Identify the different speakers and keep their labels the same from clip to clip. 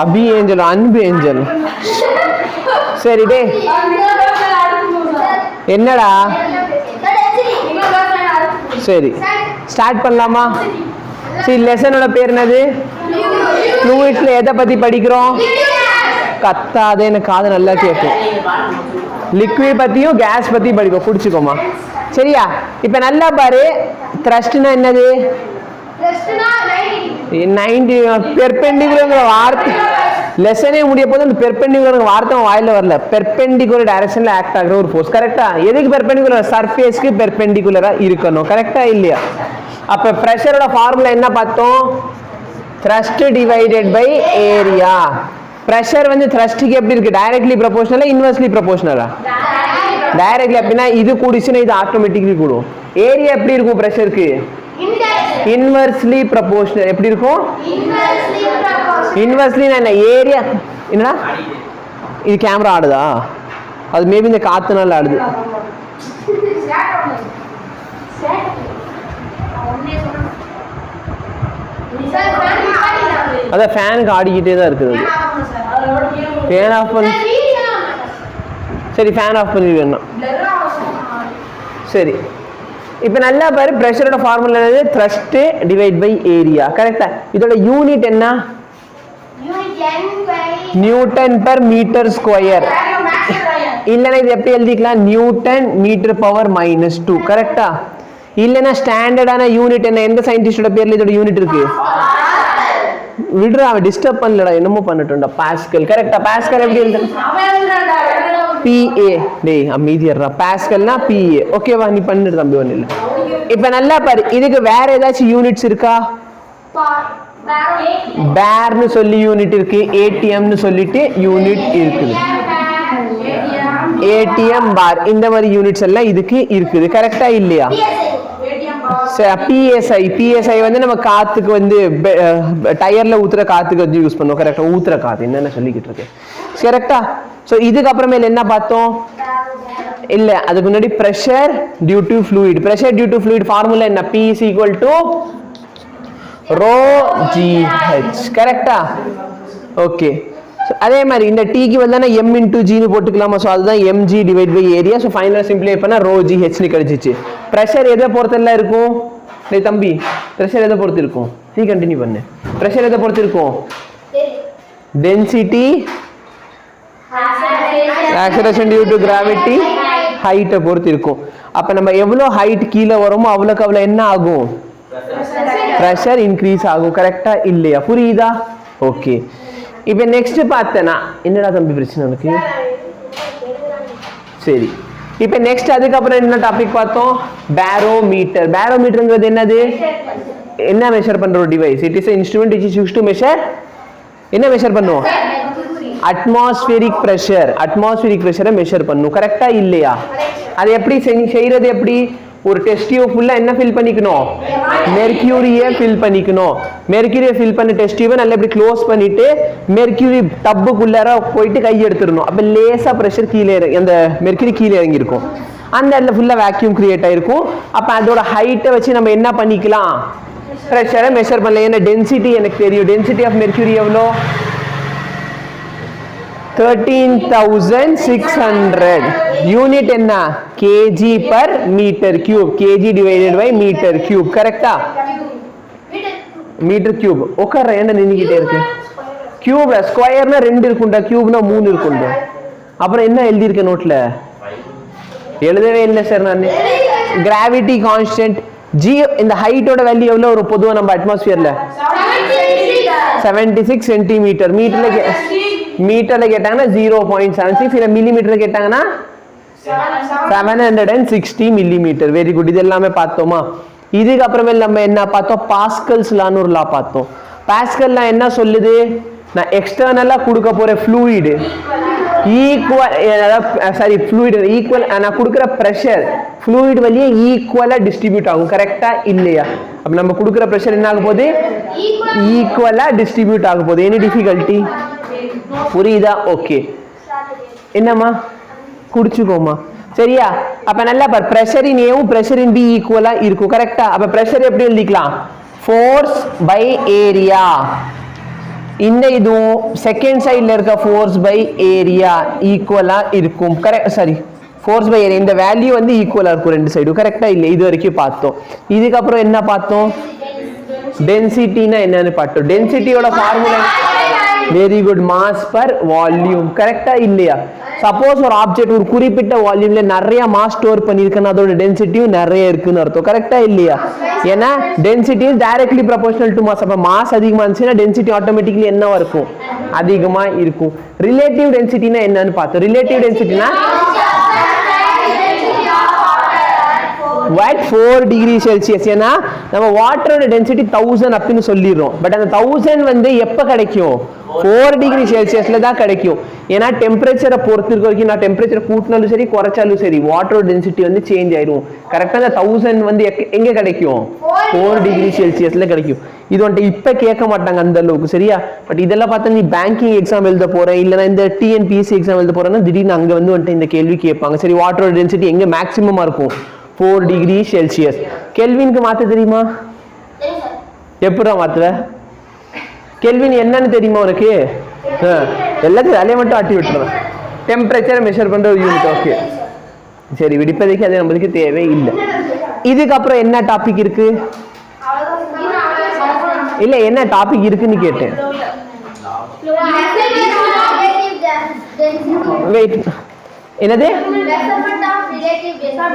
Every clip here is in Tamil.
Speaker 1: அபி ஏஞ்சல், அன்பு ஏஞ்சல். சரி டே, என்னடா? சரி ஸ்டார்ட் பண்ணலாமா? சரி, லெசனோட பேர் என்னது? ஃப்ளூயிட்ஸ்ல எதை பத்தி படிக்கிறோம்? கத்தாதே, எனக்கு காது நல்லா கேட்கும். லிக்விட் பத்தியும் கேஸ் பத்தியும் படிக்கும், குடிச்சுக்கோமா. சரியா? இப்ப நல்லா பாரு, த்ரஸ்ட்னா என்னது? 90 பெர்பெண்டிகுலர் வார்த்தை லெசனே முடிய போது அந்த பெர்பெண்டிகுலர் வார்த்தை வாயில வரல. பெர்பெண்டிகுலர் டைரக்ஷன்ல ஆக்ட் ஆகுற ஒரு ஃபோர்ஸ். கரெக்டா? எதுக்கு பெர்பெண்டிகுலர்? சர்ஃபேஸ்க்கு பெர்பெண்டிகுலரா இருக்கணும். கரெக்டா இல்லையா? அப்ப பிரஷரோட ஃபார்முலா என்ன பார்த்தோம்? thrust divided by area. Pressure வந்து thrustக்கு எப்படி இருக்கு? டைரக்ட்லி ப்ரொபோர்ஷனலா இன்வெர்ஸ்லி ப்ரொபோர்ஷனலா? டைரக்ட்லி. அப்படின்னா இது கூடிச்சுன்னா இது ஆட்டோமேட்டிக்கலி கூடும். ஏரியா எப்படி இருக்கும் பிரஷருக்கு? Inversely proportional. எப்படி இருக்கும்? இன்வெர்ஸ்லி. என்ன ஏரியா? என்னடா இது? கேமரா ஆடுதா? அது மேபி இந்த காத்துனால ஆடுது. அதான் ஃபேனுக்கு ஆடிக்கிட்டே தான் இருக்குது. ஃபேன் ஆஃப் பண்ணி. சரி, ஃபேன் ஆஃப் பண்ணி வேணும். சரி, இப்போ நல்லா பாரு, பிரஷரோட ஃபார்முலா என்னது? Thrust divide by area. கரெக்டா? இதோட யூனிட் என்ன? Newton per metre square. இல்லைன்னா இது எப்படி எழுதிக்கலாம்? Newton metre power -2. கரெக்டா? இல்லைன்னா ஸ்டாண்டர்டான யூனிட் என்ன? எந்த சயின்டிஸ்டோட பேர்ல இதோட யூனிட் இருக்கு? விடுறா, அவன் டிஸ்டர்ப் பண்ணலடா, என்னமோ பண்ணிட்டோம்டா. பாஸ்கல். கரெக்டா? பாஸ்கல் எப்படி எழுதுறது? PA. டேய் அமைதியறா. பாஸ்கல்னா PA. ஓகேவா? நீ பண்ணிடு தம்பி, ஒண்ணு இல்ல. இப்போ நல்லா பாரு, இதுக்கு வேற ஏதாச்சும் யூனிட்ஸ் இருக்கா? பார்னு சொல்லி யூனிட் இருக்கு, ATMனு சொல்லிட்டு யூனிட் இருக்குது. ATM பார், இந்த மாதிரி யூனிட்ஸ் எல்லாம் இதுக்கு இருக்குது. கரெக்டா இல்லையா? PSI வந்து நம்ம காத்துக்கு வந்து டயர்ல ஊத்துற காத்துக்கு வந்து யூஸ் பண்ணுவோம். கரெக்டா? ஊத்துற காத்து என்னென்ன சொல்லிக்கிட்டு இருக்கு. கரெக்டா? சோ இதுக்கு அப்புறமேல என்ன பார்த்தோம்? இல்ல, அதுக்கு முன்னாடி pressure due to fluid. Pressure due to fluid formula என்ன? P is equal to ρGH. கரெக்டா? ஓகே. அதே மாதிரி இந்த T க்கு பதிலா M into G னு போட்டுக்கலாமா? சோ அதுதான் mg divide by area. So ஃபைனலா சிம்பிளிஃபை பண்ணா ρGH னு கிடைச்சிச்சு. பிரஷர் எதை பொறுத்தெல்லாம் இருக்கும்? டேய் தம்பி, பிரஷர் எதை பொறுத்து இருக்கும்? நீ கண்டினியூ பண்ணு. பிரஷர் எதை பொறுத்து இருக்கும்? Density, acceleration due to gravity, height பொறுத்து இருக்கும். அப்ப நம்ம எவ்வளவு ஹைட் கீழே வரோமோ அவ்வளவுக்கு அவ்வளவு என்ன ஆகும்? பிரஷர் இன்க்ரீஸ் ஆகும். கரெக்டா இல்லையா? புரியுதா? ஓகே. இப்போ நெக்ஸ்ட் பார்த்தேனா, என்னடா தம்பி பிரச்சனை உனக்கு? சரி, இப்போ நெக்ஸ்ட் அதுக்கப்புறம் என்ன டாபிக் பார்த்தோம்? பேரோமீட்டர். பேரோமீட்டர்ங்கிறது என்னது? என்ன மெஷர் பண்ற ஒரு device. It is an instrument which is used to measure. என்ன மெஷர் பண்ணுவோம்? Atmospheric pressure. அட்மாஸ்பியரிக் பிரஷரை மெஷர் பண்ணும். கரெக்டா இல்லையா? அது எப்படி செய்யறது? எப்படி? ஒரு டெஸ்ட் டியூப் ஃபுல்லா என்ன ஃபில் பண்ணிக்கணும்? மெர்க்யூரியை ஃபில் பண்ணிக்கணும். மெர்க்யூரியை ஃபில் பண்ணி டெஸ்ட் டியூபை நல்லா இப்படி க்ளோஸ் பண்ணிட்டு மெர்க்யூரி டப்புக்குள்ளார போயிட்டு கை எடுத்துடணும். அப்ப லேசா பிரஷர் கீழே அந்த மெர்க்யூரி கீழே இறங்கி இருக்கும். அந்த இடத்துல ஃபுல்லா வேக்யூம் கிரியேட் ஆயிருக்கும். அப்ப அதோட ஹைட்டை வச்சு நம்ம என்ன பண்ணிக்கலாம்? பிரஷரை மெஷர் பண்ணலாம். ஏன்னா டென்சிட்டி எனக்கு தெரியும். டென்சிட்டி ஆஃப் மெர்க்யூரி எவ்வளோ? 13,600. யூனிட் என்ன? kg per meter cube. kg divided by meter cube. கரெக்டா? Metre cube. உட்கார என்ன நின்னுக்கிட்டே இருக்கு? கியூப்ல ஸ்கொயர்னா 2 இருக்கும்டா, கியூப்னா 3 இருக்கும்டா. அப்புறம் என்ன எழுதி இருக்க நோட்ல? எழுதவே இல்லை சார் நான். Gravity constant G. இந்த ஹைட்டோட வேல்யூ எவ்வளவு வரும் பொதுவா நம்ம அட்மாஸ்பியர்ல? 76 சென்டிமீட்டர். மீட்டர்ல கேட்டாங்கன்னா 0.76. இல்ல மில்லிமீட்டர்ல கேட்டாங்கன்னா 760 மில்லிமீட்டர். Very good. இது எல்லாமே பார்த்தோமா? இதுக்கு அப்புறமே நம்ம என்ன பார்த்தோம்? பாஸ்கல்ஸ் லான்னு ஒரு லா பார்த்தோம். பாஸ்கல் லா என்ன சொல்லுது? நான் எக்ஸ்டர்னலா கொடுக்க போற fluid equal, sorry fluid equal, நான் கொடுக்குற பிரஷர் ஃப்ளூயிட் வழியே ஈக்குவலா டிஸ்ட்ரிபியூட் ஆகும். கரெக்டா இல்லையா? அப்ப நம்ம கொடுக்குற பிரஷர் என்ன ஆக போகுது? ஈக்குவலா டிஸ்ட்ரிபியூட் ஆக போகுது. Any difficulty? புரியுதா? ஓகே. என்னம்மா? குடிச்சுக்கோமா. சரியா? அப்ப நல்லா பார், பிரஷர் இன் ஏவும் பிரஷர் இன் பி ஈக்குவலா இருக்கும். கரெக்டா? அப்ப பிரஷர் எப்படி எழுதிக்கலாம்? Force by area. இந்த இதுவும் செகண்ட் சைடில் இருக்க ஃபோர்ஸ் பை ஏரியா ஈக்குவலாக இருக்கும். Correct, sorry, force by area இந்த வேல்யூ வந்து ஈக்குவலாக இருக்கும் ரெண்டு சைடும். கரெக்டாக இல்லை? இது வரைக்கும் பார்த்தோம். இதுக்கப்புறம் என்ன பார்த்தோம்? டென்சிட்டினா என்னன்னு பார்த்தோம். டென்சிட்டியோட formula very good, mass per volume. கரெக்டா இல்லையா? சப்போஸ் ஒரு ஆப்ஜெக்ட் ஒரு குறிப்பிட்ட வால்யூம்ல நிறைய மாஸ் ஸ்டோர் பண்ணிருக்குன்னா அதோட டென்சிட்டியும் நிறைய இருக்குன்னு அர்த்தம். கரெக்டா இல்லையா? ஏன்னா density is directly proportional to mass. அப்ப மாஸ் அதிகமா இருந்துச்சுன்னா டென்சிட்டி ஆட்டோமேட்டிக்கலி என்னவா இருக்கும்? அதிகமா இருக்கும். ரிலேட்டிவ் டென்சிட்டினா என்னன்னு பார்த்தோம். ரிலேட்டிவ் டென்சிட்டினா what 4 degree Celsius. ஏன்னா நம்ம வாட்டரோட டென்சிட்டி 1000 அப்படின்னு சொல்லிடுறோம். பட் அந்த 1000 வந்து எப்போ கிடைக்கும்? 4 டிகிரி செல்சியஸ்ல தான் கிடைக்கும். ஏன்னா டெம்பரேச்சரை பொறுத்து இருக்க வரைக்கும் நான் டெம்பரேச்சர் கூட்டினாலும் சரி குறைச்சாலும் சரி வாட்டரோட டென்சிட்டி வந்து சேஞ்ச் ஆயிடும். கரெக்டாக அந்த 1000 வந்து எங்கே கிடைக்கும்? 4 டிகிரி செல்சியஸ்ல கிடைக்கும். இது வந்துட்டு இப்போ கேட்க மாட்டாங்க அந்த அளவுக்கு, சரியா? பட் இதெல்லாம் பார்த்தா நீ பேங்கிங் எக்ஸாம் எழுத போறேன் இல்லைன்னா இந்த டிஎன்பிஎஸ்சி எக்ஸாம் எழுத போறேன்னா திடீர்னு அங்கே வந்து வந்துட்டு இந்த கேள்வி கேட்பாங்க. சரி, வாட்டரோட டென்சிட்டி எங்கே மேக்ஸிமமாக இருக்கும்? 4 டிகிரி செல்சியஸ். கெல்வினுக்கு மாற்ற தெரியுமா? எப்படா மாற்றுவ? கெல்வின் என்னன்னு தெரியுமா உனக்கு? எல்லாத்தையும் வேலையை மட்டும் ஆட்டி விட்டுருவேன். டெம்பரேச்சரை மெஷர் பண்ற ஒரு யூனிட். ஓகே, சரி, இப்போதைக்கு அது நம்மளுக்கு தேவை இல்லை. இதுக்கப்புறம் என்ன டாபிக் இருக்கு? இல்லை, என்ன டாபிக் இருக்குன்னு கேட்டேன். வெயிட், என்னது?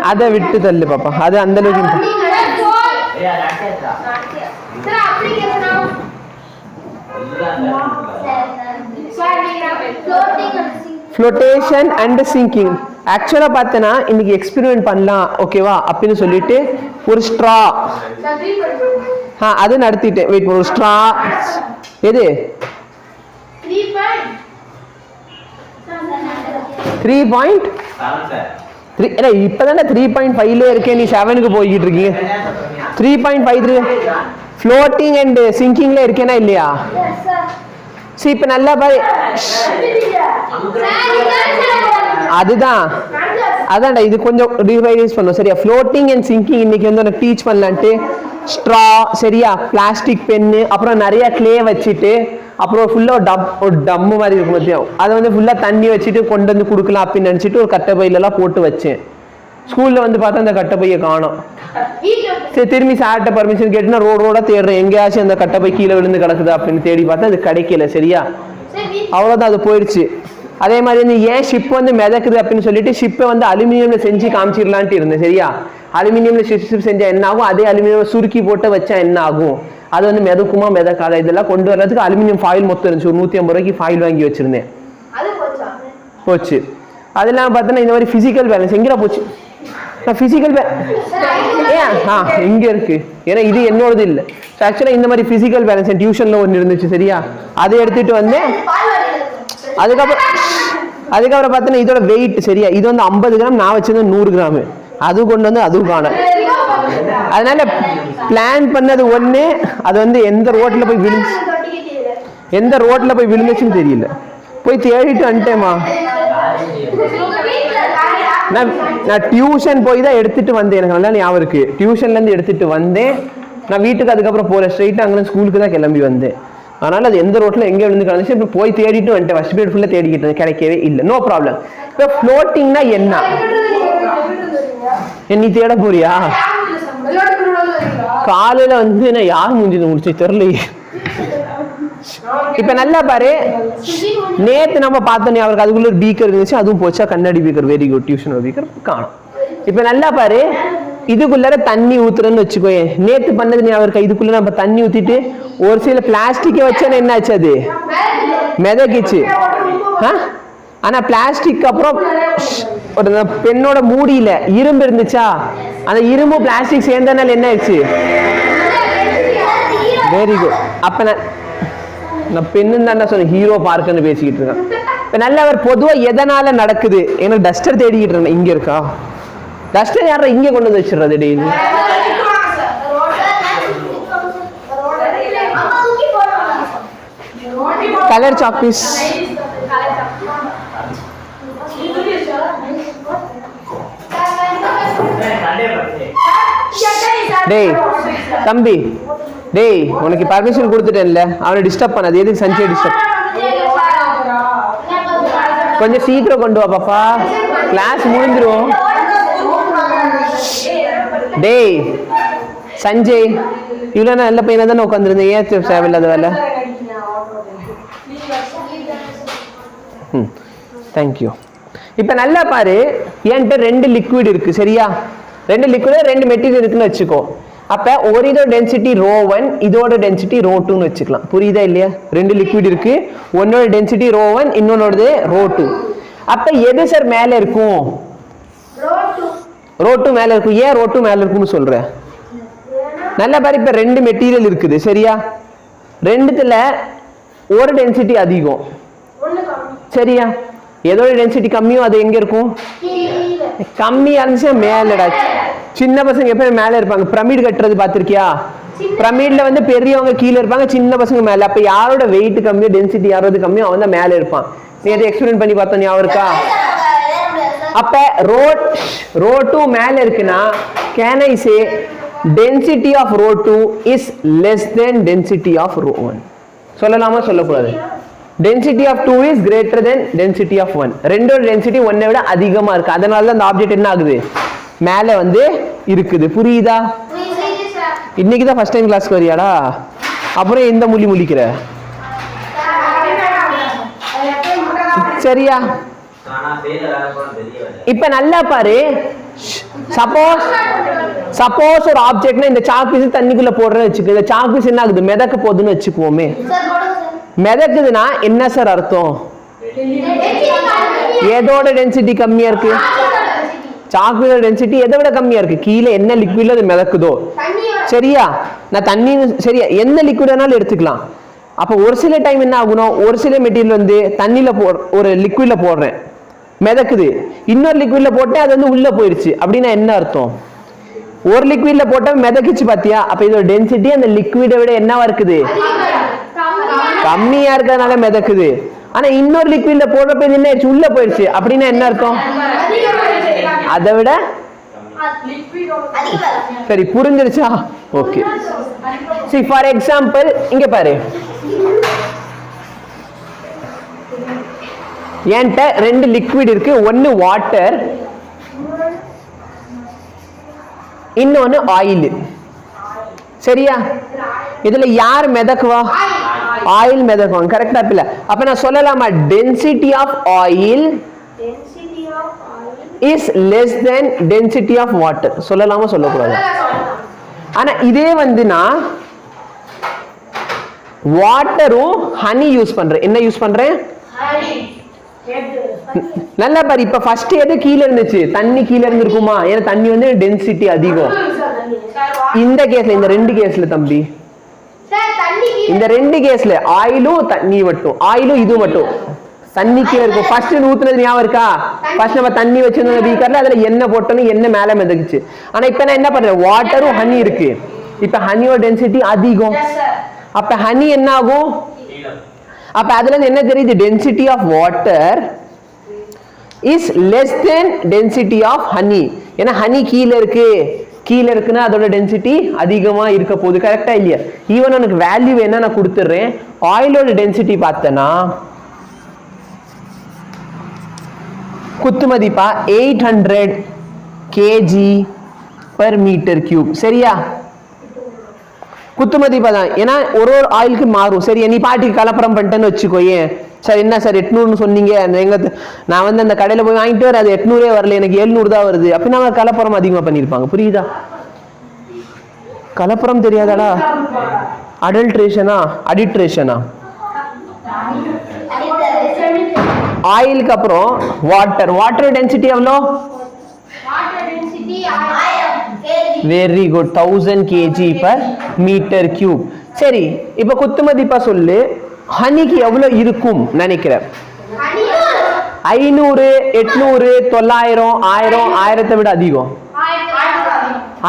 Speaker 1: அதை விட்டு தள்ளு பாப்பா, அது அந்த அளவுக்கு. Flotation and singing. ஆக்சுவலா பார்த்தனா இன்னைக்கு எக்ஸ்பெரிமெண்ட் பண்ணலாம் ஓகேவா அப்படின்னு சொல்லிட்டு ஒரு ஸ்ட்ரா அது நடத்திட்டேன். வெயிட், ஒரு ஸ்ட்ரா எது 3.3 இப்பதானே 3.5ல இருக்கேன், நீ 7க்கு போய்கிட்டு இருக்கீங்க. 3.53 ஃப்ளோட்டிங் அண்ட் சிங்கிங்ல இருக்கேனா இல்லையா? சரி, இப்ப நல்லா பாரு. அதுதான் அதான்டா, இது கொஞ்சம் ரிவைஸ் பண்ணும், சரியா? ஃப்ளோட்டிங் அண்ட் சிங்கிங் இன்னைக்கு வந்து உனக்கு டீச் பண்ணலான்ட்டு ஸ்ட்ரா, சரியா, பிளாஸ்டிக் பென்னு, அப்புறம் நிறைய கிளே வச்சுட்டு, அப்புறம் ஃபுல்லாக ஒரு டம்மு மாதிரி இருக்கும் மத்தியம், அதை வந்து ஃபுல்லாக தண்ணி வச்சுட்டு கொண்டு வந்து கொடுக்கலாம் அப்படின்னு நினச்சிட்டு ஒரு கட்டை பையிலலாம் போட்டு வச்சேன். ஸ்கூலில் வந்து பார்த்தா அந்த கட்டை பையை காணோம். சரி, திரும்பி சார்ட்ட பர்மிஷன் கேட்டுனா ரோடோட தேடுறேன் எங்கேயாச்சும் அந்த கட்டை பை கீழே விழுந்து கிடக்குது அப்படின்னு தேடி பார்த்தா அது கிடைக்கல, சரியா? அவ்வளோதான், அது போயிடுச்சு. அதே மாதிரி வந்து ஏன் ஷிப் வந்து மிதக்குது அப்படின்னு சொல்லிட்டு ஷிப்பை வந்து அலுமினியம்ல செஞ்சு காமிச்சிடலான்ட்டு இருந்தேன், சரியா? அலுமினியம்ல ஷிப் செஞ்சா என்ன ஆகும், அதே அலுமினியம் சுருக்கி போட்டு வச்சா என்ன ஆகும், அது வந்து மிதக்குமா மிதக்காத, இதெல்லாம் கொண்டு வர்றதுக்கு அலுமினியம் ஃபாயில் மொத்தம் இருந்துச்சு. ஒரு 150 ரூபாய்க்கு ஃபாயில் வாங்கி வச்சிருந்தேன், போச்சு. அதெல்லாம் பார்த்தோன்னா இந்த மாதிரி பிசிக்கல் பேலன்ஸ் எங்கே போச்சு? நான் பிசிக்கல் இங்க இருக்கு, ஏன்னா இது என்னோடது இல்லை. ஆக்சுவலா இந்த மாதிரி பிசிக்கல் பேலன்ஸ் டியூஷன்ல ஒன்று இருந்துச்சு, சரியா? அதை எடுத்துட்டு வந்து அதுக்கப்புறம் பார்த்தோன்னா இதோட வெயிட், சரியா? இது வந்து 50 கிராம், நான் வச்சிருந்தேன் 100 கிராம். அது கொண்டு வந்து அதுவும் காண. அதனால பிளான் பண்ணது ஒண்ணு, அது வந்து எந்த ரோட்ல போய் விழுந்துச்சுன்னு தெரியல. போய் தேடிட்டு வந்துட்டேமா. நான் டியூஷன் போய் தான் எடுத்துட்டு வந்தேன், எனக்கு நல்லா ஞாபகம் இருக்கு. டியூஷன்ல இருந்து எடுத்துட்டு வந்தேன். நான் வீட்டுக்கு அதுக்கப்புறம் போல ஸ்ட்ரெயிட்டா அங்கே ஸ்கூலுக்கு தான் கிளம்பி வந்தேன். அதனால அது எந்த ரோட்ல எங்க விழுந்து கிடந்துச்சு, இப்போ போய் தேடிட்டு வந்துட்டேன். ஃபர்ஸ்ட் பீரியட் ஃபுல்லா தேடிக்கிட்டு கிடைக்கவே இல்லை. No problem. இப்போ ஃப்ளோட்டிங்னா என்ன? நீ தேட போறியா? காலையில வந்து நான் யார் மூஞ்சி முடிச்சு தெரியலையே. இப்ப நல்லா பாரு, நேத்து நம்ம பார்த்தோம் அவருக்கு அதுக்குள்ள ஒரு பீக்கர் இருந்துச்சு, அதுவும் போச்சா, கண்ணாடி beaker. Very good, tuition beaker காணும். இப்ப நல்லா பாரு, இதுக்குள்ளார தண்ணி ஊத்துறன்னு வச்சுக்கோ. நேத்து பண்ணது நீ அவருக்கு இதுக்குள்ள நம்ம தண்ணி ஊத்திட்டு ஒரு சில பிளாஸ்டிக்கை வச்சா என்ன ஆச்சு, அது மிதக்கிச்சு. ஆனா பிளாஸ்டிக் அப்புறம் ஒரு பெண்ணோட மூடியில இரும்பு இருந்துச்சா, அந்த இரும்பு பிளாஸ்டிக் சேர்ந்தனால என்ன ஆயிடுச்சு? Very good. அப்ப நான் பெண்ணு தான் சொன்னேன், ஹீரோ பார்க்குன்னு பேசிக்கிட்டு இருக்கேன். இப்ப நல்ல அவர் பொதுவா எதனால நடக்குது, எனக்கு டஸ்டர் தேடிக்கிட்டு இருந்தேன். இங்க இருக்கா டஸ்டர்? யாரா இங்க கொண்டு வந்து வச்சிடுறது டெய்லி? Colour chalk piece. டேய் தம்பி, டேய் உனக்கு பர்மிஷன் கொடுத்துட்டேன்ல, அவனை டிஸ்டர்ப் பண்ணாது. எதுக்கு சஞ்சய் டிஸ்டர்ப்? கொஞ்சம் சீக்கிரம் கொண்டு வா பாப்பா, கிளாஸ் முடிஞ்சிரும். டேய் சஞ்சய், இவ்வளோ நல்ல பையனா தானே உட்காந்துருந்தேன், ஏன் தேவையில்லாத வேலை? தேங்க்யூ. இப்போ நல்லா பாரு, என்கிட்ட 2 லிக்விட் இருக்கு சரியா? 2 லிக்விட் 2 மெட்டீரியல் இருக்குன்னு வச்சுக்கோ. அப்போ ஒரு இதோட டென்சிட்டி ρ1, இதோட டென்சிட்டி ρ2ன்னு வச்சுக்கலாம். புரியுதா இல்லையா? 2 லிக்விட் இருக்கு, ஒன்னோட டென்சிட்டி ρ1, இன்னொன்னோடது ρ2. அப்போ எது சார் மேலே இருக்கும்? ρ2 மேலே இருக்கும். ஏன் ρ2 மேலே இருக்குன்னு சொல்கிறேன்? நல்லா பாரு, இப்போ 2 மெட்டீரியல் இருக்குது சரியா? 2த்துல ஒரு டென்சிட்டி அதிகம் சரியா? எதோட டென்சிட்டி கம்மியும் அது எங்க இருக்கும்? கம்மியா இருந்துச்சுன்னா மேலடா. சின்ன பசங்க எப்பயும் மேல இருப்பாங்க. பிரமிட் கட்டுறது பார்த்திருக்கியா? பிரமிட்ல வந்து பெரியவங்க கீழே இருப்பாங்க, சின்ன பசங்க மேல. அப்ப யாரோட வெயிட் கம்மியோ டென்சிட்டி யாரோட கம்மியோ அவன் தான் மேல இருப்பான். நீ எதை எக்ஸ்பிளைன் பண்ணி பார்த்தோம் ஞாபகம் இருக்கா? அப்ப ρ2 மேல இருக்குன்னா can I say density of ρ2 is less than density of ρ1? சொல்லலாமா சொல்லக்கூடாது? density of 2 is greater than density of 1. ரெண்டோட டென்சிட்டி 1 விட அதிகமா இருக்கு. அதனால தான் அந்த ஆப்ஜெக்ட் என்ன ஆகுது? மேல வந்து இருக்குது. புரியுதா? இன்னைக்கு தான் ஃபர்ஸ்ட் டைம் கிளாஸ்க்கு வரியாடா? அப்புறம் எந்த மொழி முழிக்கிற? சரியா? இப்ப நல்லா பாரு, சப்போஸ் ஒரு ஆப்ஜெக்ட்னா இந்த சாக் பீஸ் தண்ணிக்குள்ள போடுறேன்னு வச்சுக்கோ. இந்த சாக் பீஸ் என்ன ஆகுது? மிதக்க போகுதுன்னு வச்சுக்குவோமே. மிதக்குதுன்னா என்ன சார் அர்த்தம்? எதோட டென்சிட்டி கம்மியா இருக்கு? சாக்லேட் டென்சிட்டி எதை விட கம்மியா இருக்கு? கீழே என்ன லிக்விட்ல அது மிதக்குதோ சரியா? நான் தண்ணி சரியா எந்த லிக்விட் வேணாலும் எடுத்துக்கலாம். அப்போ ஒரு சில டைம் என்ன ஆகணும்? ஒரு சில மெட்டீரியல் வந்து தண்ணியில ஒரு லிக்விட்ல போடுறேன், மிதக்குது. இன்னொரு லிக்விட்ல போட்டேன், அது வந்து உள்ள போயிடுச்சு. அப்படின்னா என்ன அர்த்தம்? ஒரு லிக்விட்ல போட்டா மிதக்குச்சு பாத்தியா? அப்ப இதோட டென்சிட்டி அந்த லிக்விடை விட என்னவா இருக்குது? கம்மியா இருக்கிறதுனால மிதக்குது. ஆனா இன்னொரு லிக்விட்ல போடுறப்ப இது என்ன ஆயிடுச்சு? உள்ள போயிடுச்சு. அப்படின்னா என்ன அர்த்தம்? அதை விட சரி, புரிஞ்சிருச்சா? ஓகே. see for example இங்க பாரு, என்கிட்ட 2 லிக்விட் இருக்கு. ஒன்னு வாட்டர், இன்னொன்னு ஆயில் சரியா? இதுல யார் மிதக்குவா? ஆயில் மிதக்குவாங்க. கரெக்டா? இல்ல அப்ப நான் சொல்லலாமா density of oil is less than density of water? சொல்லலாமா சொல்லக்கூடாது? ஆனா இதே வந்து நான் வாட்டரும் ஹனி யூஸ் பண்றேன். என்ன யூஸ் பண்றேன்? நல்லா பாரு, இப்ப ஃபர்ஸ்ட் எது கீழ இருந்துச்சு? தண்ணி கீழ இருந்திருக்குமா? ஏன்னா தண்ணி வந்து டென்சிட்டி அதிகம். இந்த கேஸ்ல, இந்த 2 கேஸ்ல தம்பி, இந்த 2 கேஸ்ல ஆயிலும் தண்ணி மட்டும், ஆயிலும் இது மட்டும் தண்ணி கீழே இருக்கும். ஃபர்ஸ்ட் ஊத்துனது ஞாபகம் இருக்கா? ஃபர்ஸ்ட் நம்ம தண்ணி வச்சிருந்தோம் பீக்கர்ல, அதுல எண்ணெய் போட்டோம், எண்ணெய் மேல மிதக்குச்சு. ஆனா இப்ப நான் என்ன பண்றேன்? வாட்டரும் ஹனி இருக்கு. இப்ப ஹனியோட டென்சிட்டி அதிகம். அப்ப ஹனி என்ன ஆகும்? அப்ப அதுல இருந்து என்ன தெரியுது? Density of water is less than density of honey. ஏன்னா ஹனி கீழே இருக்கு, கீழே இருக்குன்னா அதோட டென்சிட்டி அதிகமா இருக்க போகுது. கரெக்டா இல்லையா? ஈவன் எனக்கு வேல்யூ என்ன நான் கொடுத்துட்றேன். ஆயிலோட டென்சிட்டி பார்த்தேன்னா குத்து மதிப்பா 800 kg per meter cube சரியா? குத்து மதிப்பா தான். ஏன்னா ஒரு ஆயிலுக்கு மாறும். சரி, நீ பாட்டிக்கு கலப்படம் பண்ணிட்டேன்னு வச்சுக்கோ. ஏன் சார் என்ன சார் 800 சொன்னீங்க? நான் வந்து அந்த கடையில போய் வாங்கிட்டு வர, அது 800 வரல, எனக்கு 700 தான் வருது. அப்படின்னா அவங்க கலப்படம் அதிகமா பண்ணிருப்பாங்க. புரியுதா? கலப்படம் தெரியாதாடா? அடல்ட்ரேஷனா அடிட்ரேஷனா? ஆயிலுக்கு அப்புறம் வாட்டர். வாட்டர் டென்சிட்டி எவ்வளோ? Very good, 1000 kg per meter cube. சரி, இப்ப குத்து மதிப்பா சொல்லு, ஹனிக்கு எவ்வளவு இருக்கும் நினைக்கிறேன்? 500, 800, 900, 1000, 1000 விட அதிகம்.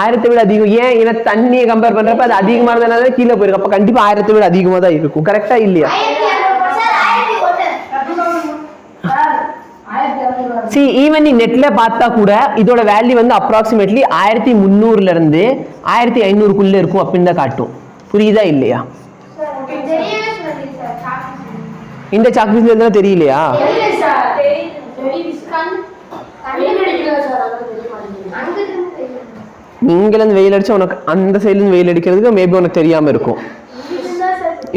Speaker 1: 1000 விட அதிகம். ஏன்? ஏன்னா தண்ணியை கம்பேர் பண்றப்ப அது அதிகமா இருந்ததுனால கீழே போயிருக்கு. அப்ப கண்டிப்பா 1000 விட அதிகமா தான் இருக்கும். கரெக்டா இல்லையா? see even நீ நெட்ல பார்த்தா கூட இதோட வேல்யூ வந்து approximately 1300 ல இருந்து 1500 குள்ள இருக்கும் அப்படின்னு தான் காட்டும். புரியுதா இல்லையா? இந்த சாக்பீஸ்ல இருந்தா தெரியலையா? இங்கல இருந்து வெயில் அடிச்சா உனக்கு அந்த சைடுல இருந்து வெயில் அடிக்கிறதுக்கு மேபி உனக்கு தெரியாம இருக்கும்.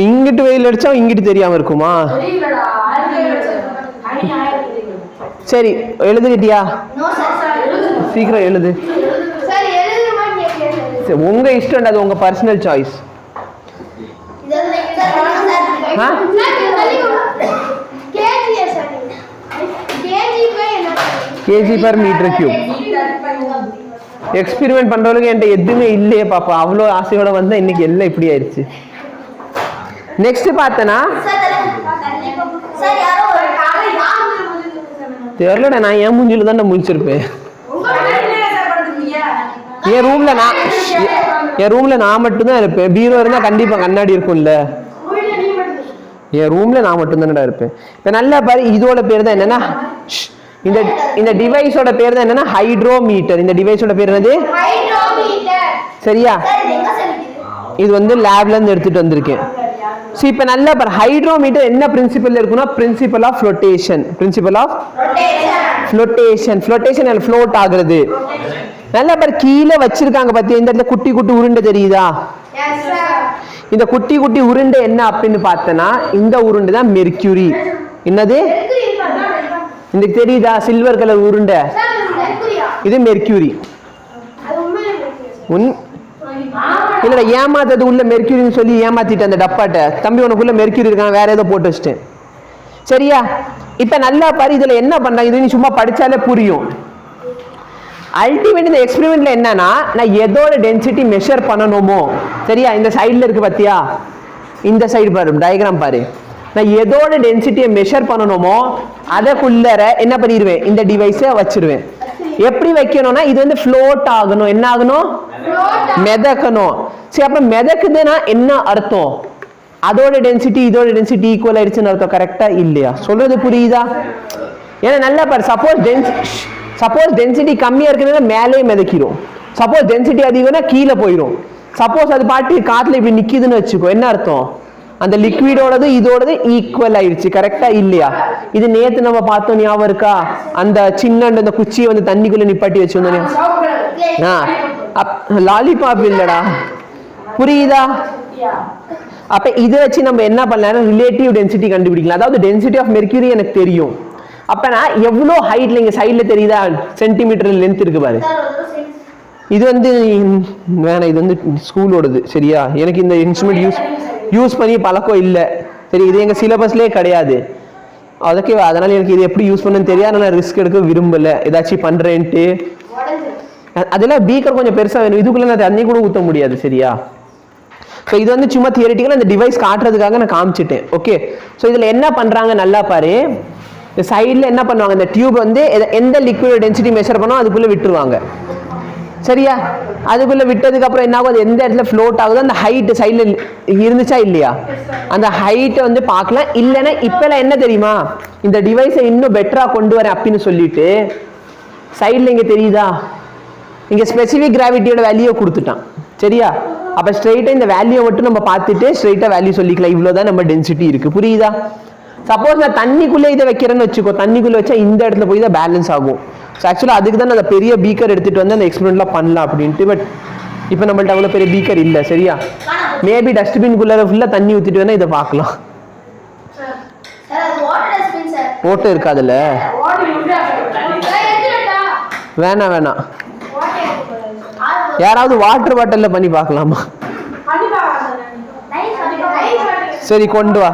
Speaker 1: இங்கிட்டு வெயில் அடிச்சா இங்கிட்டு தெரியாம இருக்குமா? சரி எழுதுகிட்டியா? சீக்கிரம் எழுது. உங்க இஷ்டம், அது உங்க personal choice. KG per metre cube. Experiment பண்றவங்களுக்கு என்கிட்ட எதுவுமே இல்லையே பாப்பா. அவ்வளோ ஆசையோட வந்தா இன்னைக்கு எல்லாம் இப்படி ஆயிடுச்சு. நெக்ஸ்ட் பார்த்தனா தெரியலடா, நான் என் மூஞ்சில தான் முழிச்சிருப்பேன். என் ரூம்ல நான் மட்டும்தான் இருப்பேன். பீரோ இருந்தா கண்டிப்பா கண்ணாடி இருக்கும்ல. என் ரூம்ல நான் மட்டும்தான்டா இருப்பேன். இப்ப நல்லா பாரு, இதோட பேர் தான் என்னன்னா, இந்த டிவைஸோட பேர் தான் என்னன்னா ஹைட்ரோமீட்டர். இந்த டிவைஸோட பேர் என்னது? சரியா? இது வந்து லேப்ல இருந்து எடுத்துட்டு வந்திருக்கேன். சோ இப்ப நல்லா பாரு, ஹைட்ரோமீட்டர் என்ன பிரின்சிபல் இருக்குன்னா, principle of flotation. Principle of flotation. Flotation அல்ல ஃப்ளோட் ஆகுறது. நல்லா பாரு, கீழே வச்சிருக்காங்க பாத்தியா, இந்த இடத்துல குட்டி குட்டி உருண்டை தெரியுதா? இந்த குட்டி குட்டி உருண்டை என்ன அப்படின்னு பார்த்தனா, இந்த உருண்டை தான் மெர்க்யூரி. என்னது? இந்த தெரியுதா சில்வர் கலர் உருண்டை? இது மெர்க்யூரி. இல்லடா, ஏமாத்தது உள்ள மெர்க்யூரின்னு சொல்லி ஏமாத்திட்டு அந்த டப்பாட்ட, தம்பி உனக்குள்ள மெர்க்யூரி இருக்கான் வேற ஏதோ போட்டு வச்சிட்டேன். சரியா? இப்ப நல்லா பாரு, இதுல என்ன பண்றாங்க, இது நீ சும்மா படிச்சாலே புரியும். அல்டிமேட் இந்த எக்ஸ்பெரிமெண்ட்ல என்னன்னா, நான் எதோட டென்சிட்டி மெஷர் பண்ணணுமோ, சரியா, இந்த சைடுல இருக்கு பாத்தியா, இந்த சைடு பாரு, டயக்ராம் பாரு, நான் எதோட டென்சிட்டியை மெஷர் பண்ணணுமோ அதற்குள்ளர என்ன பண்ணிடுவேன், இந்த டிவைஸை வச்சிருவேன். எப்படி வைக்கணும்னா, இது வந்து ஃப்ளோட் ஆகணும். என்ன ஆகணும்? மிதக்கணும். சரி, அப்ப மிதக்குதுன்னா என்ன அர்த்தம்? அதோட டென்சிட்டி இதோட டென்சிட்டி ஈக்குவல் ஆயிடுச்சுன்னு அர்த்தம். கரெக்டா இல்லையா? சொல்றது புரியுதா? ஏன்னா நல்லா பாரு, சப்போஸ் டென்சிட்டி கம்மியா இருக்குன்னா மேலே மிதக்கிடும். சப்போஸ் டென்சிட்டி அதிகம்னா கீழே போயிடும். சப்போஸ் அது பாட்டு காத்துல இப்படி நிக்குதுன்னு வச்சுக்கோ, என்ன அர்த்தம்? அந்த லிக்விடோடது இதோடது ஈக்குவல் ஆயிடுச்சு. கரெக்டா இல்லையா? இது நேத்து நம்ம பார்த்தோம், ஞாபகம் இருக்கா? அந்த சின்ன அந்த குச்சியை வந்து தண்ணிக்குள்ள நிப்பாட்டி வச்சிருந்தோம். லாலிபாப் இல்லடா, புரியுதா? அப்ப இதை வச்சு நம்ம என்ன பண்ணலாம், ரிலேட்டிவ் டென்சிட்டி கண்டுபிடிக்கலாம். அதாவது டென்சிட்டி ஆஃப் மெர்க்யூரி எனக்கு தெரியும். அப்ப நான் எவ்வளவு ஹைட்ல, இங்க சைட்ல தெரியுதா சென்டிமீட்டர் லென்த் இருக்கு பாரு. இது வந்து வேணாம், இது வந்து ஸ்கூலோடது. சரியா? எனக்கு இந்த இன்ஸ்ட்ருமெண்ட் யூஸ் பண்ணி பழக்கம் இல்லை. சரி, இது எங்க சிலபஸ்லயே கிடையாது. அதுக்கு அதனால எனக்கு இது எப்படி யூஸ் பண்ணு தெரியாது. நான் ரிஸ்க் எடுக்க விரும்பல, ஏதாச்சும் பண்றேன்ட்டு. அதெல்லாம் பீக்கர் கொஞ்சம் பெருசா வேணும். இதுக்குள்ள நான் தண்ணி கூட ஊற்ற முடியாது. சரியா? ஸோ இது வந்து சும்மா தியரிட்டிக்கலா இந்த டிவைஸ் காட்டுறதுக்காக நான் காமிச்சிட்டேன். ஓகே, ஸோ இதுல என்ன பண்றாங்க நல்லா பாரு. இந்த சைடில் என்ன பண்ணுவாங்க, இந்த டியூப் வந்து எந்த லிக்விட் டென்சிட்டி மெஷர் பண்ணோம் அதுக்குள்ளே விட்டுருவாங்க. சரியா? அதுக்குள்ளே விட்டதுக்கு அப்புறம் என்ன ஆகும், அது எந்த இடத்துல ஃப்ளோட் ஆகுதோ அந்த ஹைட் சைடில் இருந்துச்சா இல்லையா, அந்த ஹைட்டை வந்து பார்க்கலாம். இல்லைன்னா இப்போலாம் என்ன தெரியுமா, இந்த டிவைஸை இன்னும் பெட்டராக கொண்டு வரேன் அப்படின்னு சொல்லிட்டு சைடில் இங்கே தெரியுதா, இங்கே ஸ்பெசிஃபிக் கிராவிட்டியோட வேல்யூவை கொடுத்துட்டான். சரியா? அப்போ ஸ்ட்ரெயிட்டாக இந்த வேல்யூவை மட்டும் நம்ம பார்த்துட்டு ஸ்ட்ரெயிட்டாக வேல்யூ சொல்லிக்கலாம். இவ்வளோதான் நம்ம டென்சிட்டி இருக்குது. புரியுதா? சப்போஸ் நான் தண்ணிக்குள்ளே இதை வைக்கிறேன்னு வச்சுக்கோ, தண்ணிக்குள்ளே வச்சா இந்த இடத்துல போய் தான் பேலன்ஸ் ஆகும். ஸோ ஆக்சுவலாக அதுக்கு தான் அந்த பெரிய பீக்கர் எடுத்துகிட்டு வந்து அந்த எக்ஸ்பெரிமெண்ட்லாம் பண்ணலாம் அப்படின்ட்டு. பட் இப்போ நம்மள்ட்ட அவ்வளோ பெரிய பீக்கர் இல்லை. சரியா? மேபி டஸ்ட்பின்குள்ளே ஃபுல்லாக தண்ணி ஊற்றிட்டு வேணால் இதை பார்க்கலாம். ஓட்டை இருக்காதுல்ல? வேணாம், யாராவது வாட்டர் பாட்டில்ல பண்ணி பார்க்கலாமா? சரி, கொண்டு வா.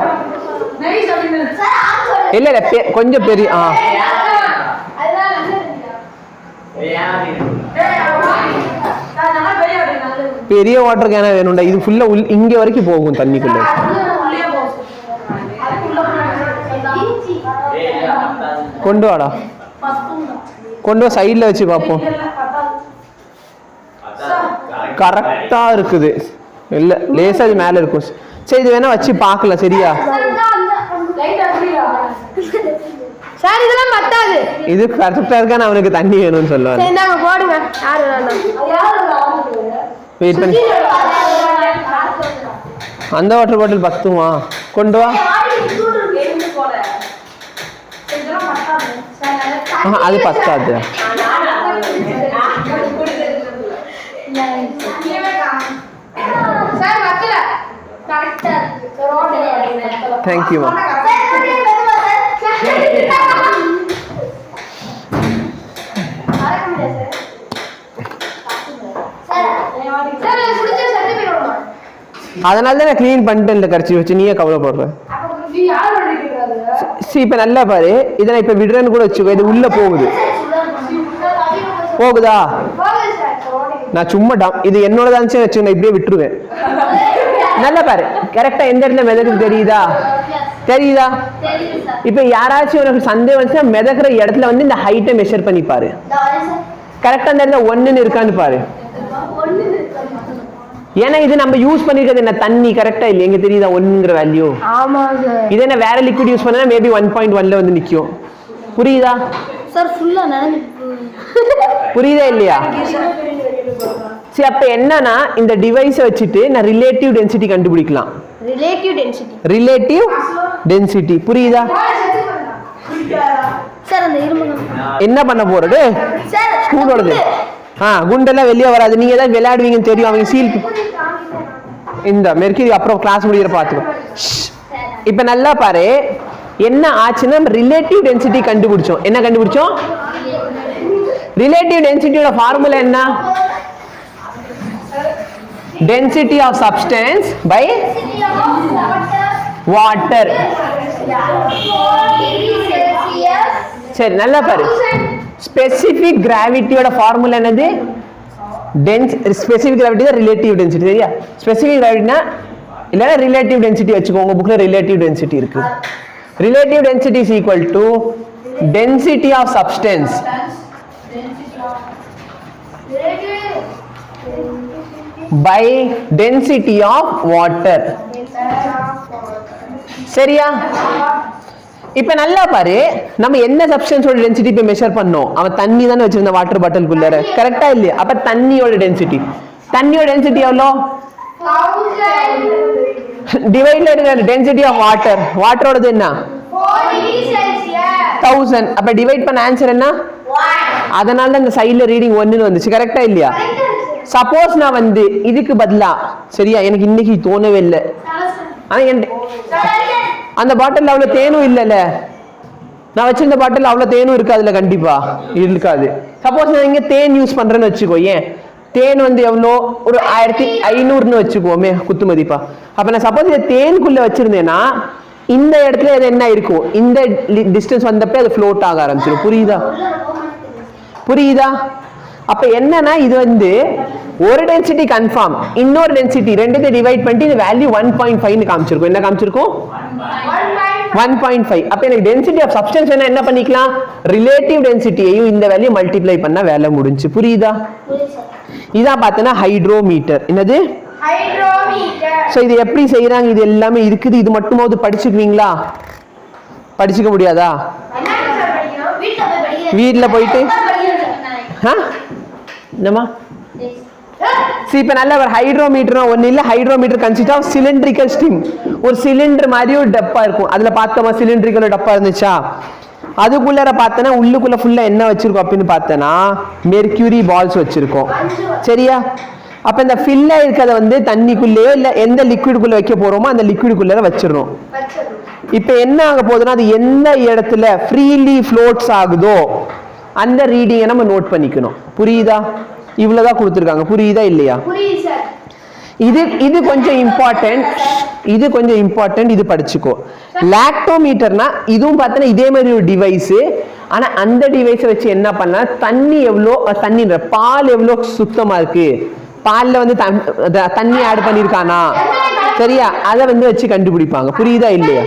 Speaker 1: இல்ல கொஞ்சம் பெரிய பெரிய வாட்டர் கேனா வேணும்டா. இது ஃபுல்லா இங்க வரைக்கும் போகும் தண்ணிக்குள்ள. கொண்டு வாடா, கொண்டு வா, சைட்ல வச்சு பார்ப்போம். கரெக்டா இருக்குது. இல்ல லேசா அது மேல இருக்கும். சரி, இது வேணா வச்சு பார்க்கலாம். சரியா?
Speaker 2: சார், இதெல்லாம் பத்தாது.
Speaker 1: இது கரெக்டா இருக்கானே, அவனுக்கு தண்ணி வேணும்னு சொல்லுவாங்க.
Speaker 2: சரி, நாங்க போடுங்க. யாரு வேணாம்.
Speaker 1: வெயிட் பண்ணி அந்த வாட்டர் பாட்டில் பத்துமா? கொண்டு வா. அது பத்தாது. தேங்க்யூ. அதனால தான் நான் க்ளீன் பண்ணிட்டு இந்த கரைச்சி வச்சு நீயே கவலைப்படுற. இப்ப நல்லா பாரு, இதை நான் இப்ப விடுறேன்னு கூட வச்சுக்கோ, இது உள்ள போகுது. போகுதா? நான் சும்மா இது என்னோட தான் வச்சு நான் இப்படியே விட்டுருவேன். நல்லா பாரு, கரெக்டா எந்த இடத்துல மிதக்குது தெரியுதா? தெரியுதா? இப்ப யாராச்சும் உனக்கு சந்தேகம் வந்துச்சுன்னா மிதக்கிற இடத்துல வந்து இந்த ஹைட்டை மெஷர் பண்ணி பாரு. கரெக்டா அந்த இடத்துல 1ன்னு இருக்கான்னு பாரு. ஏன்னா இது நம்ம யூஸ் பண்ணிருக்கிறது என்ன, தண்ணி. கரெக்டா இல்லையா? எங்க தெரியுதா 1ங்கிற வேல்யூ? ஆமா சார். இதே என்ன வேற லிக்விட் யூஸ் பண்ணா மேபி 1.1ல வந்து நிக்கும். புரியுதா
Speaker 2: சார்? ஃபுல்லா நடந்து
Speaker 1: புரியுதா இல்லையா? சரி, அப்ப என்னன்னா இந்த டிவைஸை வச்சுட்டு நான் ரிலேட்டிவ் டென்சிட்டி கண்டுபிடிக்கலாம். ரிலேட்டிவ் டென்சிட்டி புரியுதா?
Speaker 2: சார் அந்த இரும்பு
Speaker 1: என்ன பண்ண போறது? ஸ்கூலோடது குண்டெல்லாம் வெளியே வராது. நீங்க ஏதாவது விளையாடுவீங்கன்னு தெரியும். அவங்க சீல் இந்த மெர்க்குரி அப்புறம் கிளாஸ் முடிகிற பார்த்துக்கோ. இப்ப நல்லா பாரு, என்ன ஆச்சுன்னா ரிலேட்டிவ் டென்சிட்டி கண்டுபிடிச்சோம். என்ன கண்டுபிடிச்சோம்? ரிலேட்டிவ் டென்சிட்டியோட ஃபார்முலா என்ன? Density of substance by water. சரி, நல்லா பாரு, ஸ்பெசிபிக் கிராவிட்டியோட ஃபார்முலா என்னது? ஸ்பெசிபிக் கிராவிட்டி தான் ரிலேட்டிவ் டென்சிட்டி. சரியா? ஸ்பெசிபிக் கிராவிட்டினா இல்லைன்னா ரிலேட்டிவ் டென்சிட்டி வச்சுக்கோ. உங்க புக்ல ரிலேட்டிவ் டென்சிட்டி இருக்கு. Relative density is equal to density of substance by density of water. சரியா? இப்ப நல்லா பாரு, நம்ம என்ன சப்ஸ்டன்ஸோட டென்சிட்டி இப்ப மெஷர் பண்ணோம்? அவன் தண்ணி தானே வச்சிருந்த வாட்டர் பாட்டிலுக்குள்ள. கரெக்டா இல்லையா? அப்ப தண்ணியோட டென்சிட்டி எவ்வளோ? டிவைட்ல இருக்கிற டென்சிட்டி ஆஃப் வாட்டர். வாட்டரோடது என்ன? 1000. அப்ப டிவைட் பண்ண ஆன்சர் என்ன? அதனால தான் இந்த சைடுல ரீடிங் 1ன்னு வந்துச்சு. கரெக்டா இல்லையா? சப்போஸ் நான் வந்து இதுக்கு பதிலா, சரியா, எனக்கு இன்னைக்கு தோணவே இல்லை, ஆனா அந்த பாட்டில் அவ்வளவு தேனும் இல்லைல்ல, நான் வச்சிருந்த பாட்டில் அவ்வளவு தேனும் இருக்காதுல்ல, கண்டிப்பா இருக்காது. சப்போஸ் நான் இங்க தேன் யூஸ் பண்றேன்னு வச்சுக்கோ. ஏன் தேன் வந்து எவ்வளோ? ஒரு 1500ன்னு வச்சுக்குவோமே குத்து மதிப்பா. அப்ப நான் சப்போஸ் இதை தேனுக்குள்ள வச்சிருந்தேன்னா இந்த இடத்துல அது என்ன இருக்கும்? இந்த டிஸ்டன்ஸ் வந்தப்ப அது ஃப்ளோட் ஆக ஆரம்பிச்சிடும். புரியுதா? அப்ப என்னன்னா இது வந்து ஒரு டென்சிட்டி கன்ஃபார்ம், இன்னொரு டென்சிட்டி ரெண்டுத்தை டிவைட் பண்ணிட்டு இந்த வேல்யூ 1.5ன்னு காமிச்சிருக்கும். என்ன காமிச்சிருக்கும்? 1.5. அப்ப எனக்கு டென்சிட்டி ஆஃப் சப்ஸ்டன்ஸ் என்ன பண்ணிக்கலாம்? ரிலேட்டிவ் டென்சிட்டியையும் இந்த வேல்யூ மல்டிப்ளை பண்ணா வேலை முடிஞ்சு. புரியுதா? இதான் பார்த்தனா ஹைட்ரோமீட்டர். என்னது? ஹைட்ரோமீட்டர். சோ இது எப்படி செய்யறாங்க? இது எல்லாமே இருக்குது. இது மட்டுமாவது படிச்சுக்குவீங்களா? படிச்சுக்க முடியாதா? வீட்ல போயிட்டு என்னமா? இப்ப நல்ல ஒரு ஹைட்ரோமீட்டர் ஒண்ணு இல்ல. Hydrometer consist of cylindrical string. ஒரு சிலிண்டர் மாதிரி ஒரு டப்பா இருக்கும். அதுல பார்த்தோமா சிலிண்ட்ரிக்கல் டப்பா இருந்துச்சா? அதுக்குள்ள பார்த்தனா உள்ளுக்குள்ள ஃபுல்லா என்ன வச்சிருக்கோம் அப்படின்னு பார்த்தனா மெர்க்குரி பால்ஸ் வச்சிருக்கோம். சரியா? அப்ப இந்த ஃபில் இருக்கிறத வந்து தண்ணிக்குள்ளேயோ இல்ல எந்த லிக்விடுக்குள்ள வைக்க போறோமோ அந்த லிக்விடுக்குள்ள வச்சிடணும். இப்ப என்ன ஆக போகுதுன்னா அது எந்த இடத்துல ஃப்ரீலி ஃப்ளோட்ஸ் ஆகுதோ அந்த ரீடிங்கை நம்ம நோட் பண்ணிக்கணும். புரியுதா? இவ்வளவுதான் கொடுத்துருக்காங்க. புரியுதா இல்லையா? இது கொஞ்சம் இம்பார்ட்டன்ட். இது படிச்சுக்கோ. லாக்டோமீட்டர்னா இதுவும் பார்த்தா இதே மாதிரி ஒரு டிவைஸ். ஆனா அந்த டிவைஸை வச்சு என்ன பண்ணா தண்ணி எவ்வளோ, பால் எவ்வளோ சுத்தமா இருக்கு, பால்ல வந்து தண்ணி ஆட் பண்ணிருக்கானா, சரியா, அதை வந்து வச்சு கண்டுபிடிப்பாங்க. புரியுதா இல்லையா?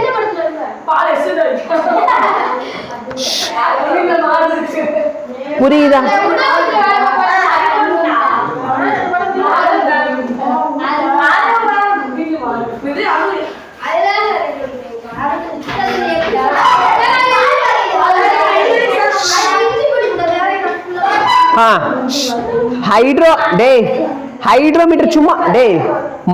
Speaker 1: புரியுதா? ஹைட்ரோமீட்டர் சும்மா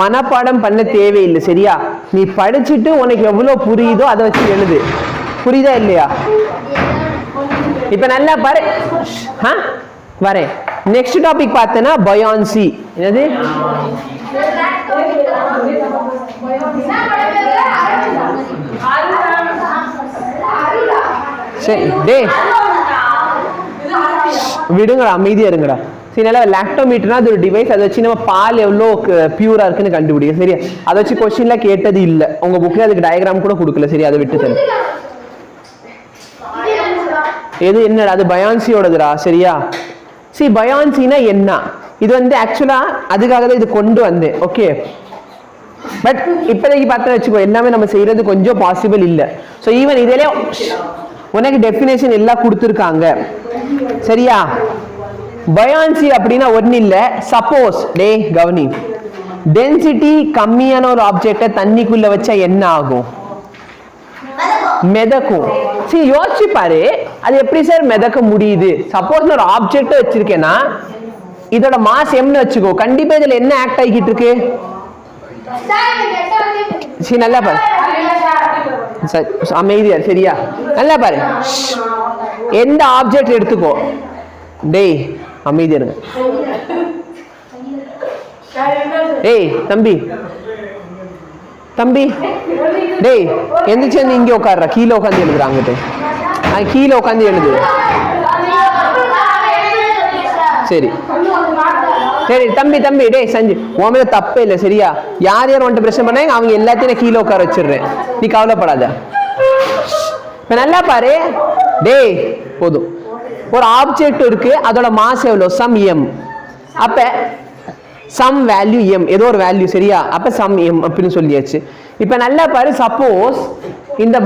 Speaker 1: மனப்பாடம் பண்ண தேவையில்லை சரியா, நீ படிச்சுட்டு உனக்கு எவ்வளவு புரியுதோ அதை வச்சு எழுது. புரியுதா இல்லையா? இப்ப நல்லா பாரு. வரேன். நெக்ஸ்ட் டாபிக் பார்த்தேன்னா பயான்சி. என்னது? சரி டே விடுங்கடா, அமைதியா இருங்கடா. சரி, நல்லா லாக்டோமீட்டர்னா அது ஒரு டிவைஸ், அதை வச்சு நம்ம பால் எவ்வளோ பியூரா இருக்குன்னு கண்டுபிடிக்கும் சரியா. அதை வச்சு கொஸ்டின்ல கேட்டது இல்லை, உங்க புக்ல அதுக்கு டயக்ராம் கூட கொடுக்கல சரி, அதை விட்டு தரு. எது என்னடா அது? பயான்சியோடதுடா சரியா. சரி, பயான்சினா என்ன? இது வந்து ஆக்சுவலா அதுக்காக தான் இது கொண்டு வந்தேன். ஓகே, பட் இப்போதைக்கு பார்த்தா வச்சுக்கோ எல்லாமே நம்ம செய்யறது கொஞ்சம் பாசிபிள் இல்லை. ஸோ ஈவன் இதிலே உனக்கு டெஃபினேஷன் எல்லாம் கொடுத்துருக்காங்க சரியா. பயான்சி அப்படின்னா ஒன்றும் இல்லை. சப்போஸ் டே கவனி, டென்சிட்டி கம்மியான ஒரு ஆப்ஜெக்டை தண்ணிக்குள்ள வச்சா என்ன ஆகும்? மிதக்கும். சரி, யோசிச்சு பாரு, அது எப்படி சார் மிதக்க முடியுது? சப்போஸ் ஒரு ஆப்ஜெக்ட் வச்சிருக்கேன்னா இதோட மாஸ் எம்னு வச்சுக்கோ, கண்டிப்பா இதுல என்ன ஆக்ட் ஆகிட்டு இருக்கு? சரி, நல்லா பாரு, அமைதியா சரியா, நல்லா பாரு. எந்த ஆப்ஜெக்ட் எடுத்துக்கோ, டேய் அமைதியா இருங்க. டேய் தம்பி தம்பி, டேய் எந்திரிச்சு வந்து இங்கே உட்கார்ற, கீழே உட்காந்து எழுதுறாங்கிட்டு. கீழே உட்காந்து எழுது. சரி சரி தம்பி தம்பி, டேய் சஞ்சு, உன் மேல தப்பே இல்லை சரியா. யார் யார் உன்ட்ட பிரச்சனை பண்ணாங்க அவங்க எல்லாத்தையும் நான் கீழே உட்கார வச்சிடுறேன், நீ கவலைப்படாத. இப்ப நல்லா பாரு, டேய் போதும். ஒரு ஆப்ஜெக்ட் இருக்கு, அதோட மாஸ் எவ்வளோ? Some M. அப்ப சம் வேல்யூ எம், ஏதோ ஒரு வேல்யூ சரியா. அப்ப சம் எம் அப்படின்னு சொல்லியாச்சு. இப்ப நல்லா பாரு, சப்போஸ் இந்த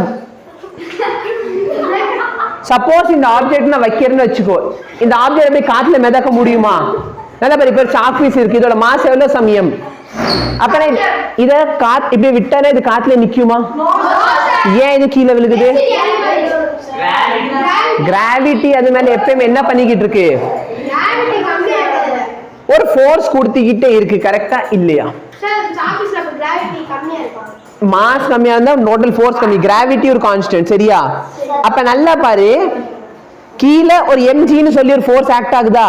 Speaker 1: ஆப்ஜெக்ட் நான் வைக்கிறேன்னு வச்சுக்கோ, இந்த ஆப்ஜெக்ட் எப்படி காத்துல மிதக்க முடியுமா? நல்லா பாரு, இப்ப சாக் பீஸ் இருக்கு, இதோட மாஸ் எவ்வளோ? Some M. அப்ப இத இப்படி விட்டானே இது காத்துல நிக்குமா? ஏன் இது கீழே விழுகுது? கிராவிட்டி அது மேல எப்பயுமே என்ன பண்ணிக்கிட்டு இருக்கு? ஒரு ஃபோர்ஸ் கொடுத்துக்கிட்டே இருக்கு, கரெக்டா இல்லையா? மாஸ் கம்மியா இருந்தா டோட்டல் ஃபோர்ஸ் கம்மி, கிராவிட்டி ஒரு கான்ஸ்டன்ட் சரியா. அப்ப நல்லா பாரு, கீழே ஒரு எம்ஜின்னு சொல்லி ஒரு ஃபோர்ஸ் ஆக்ட் ஆகுதா?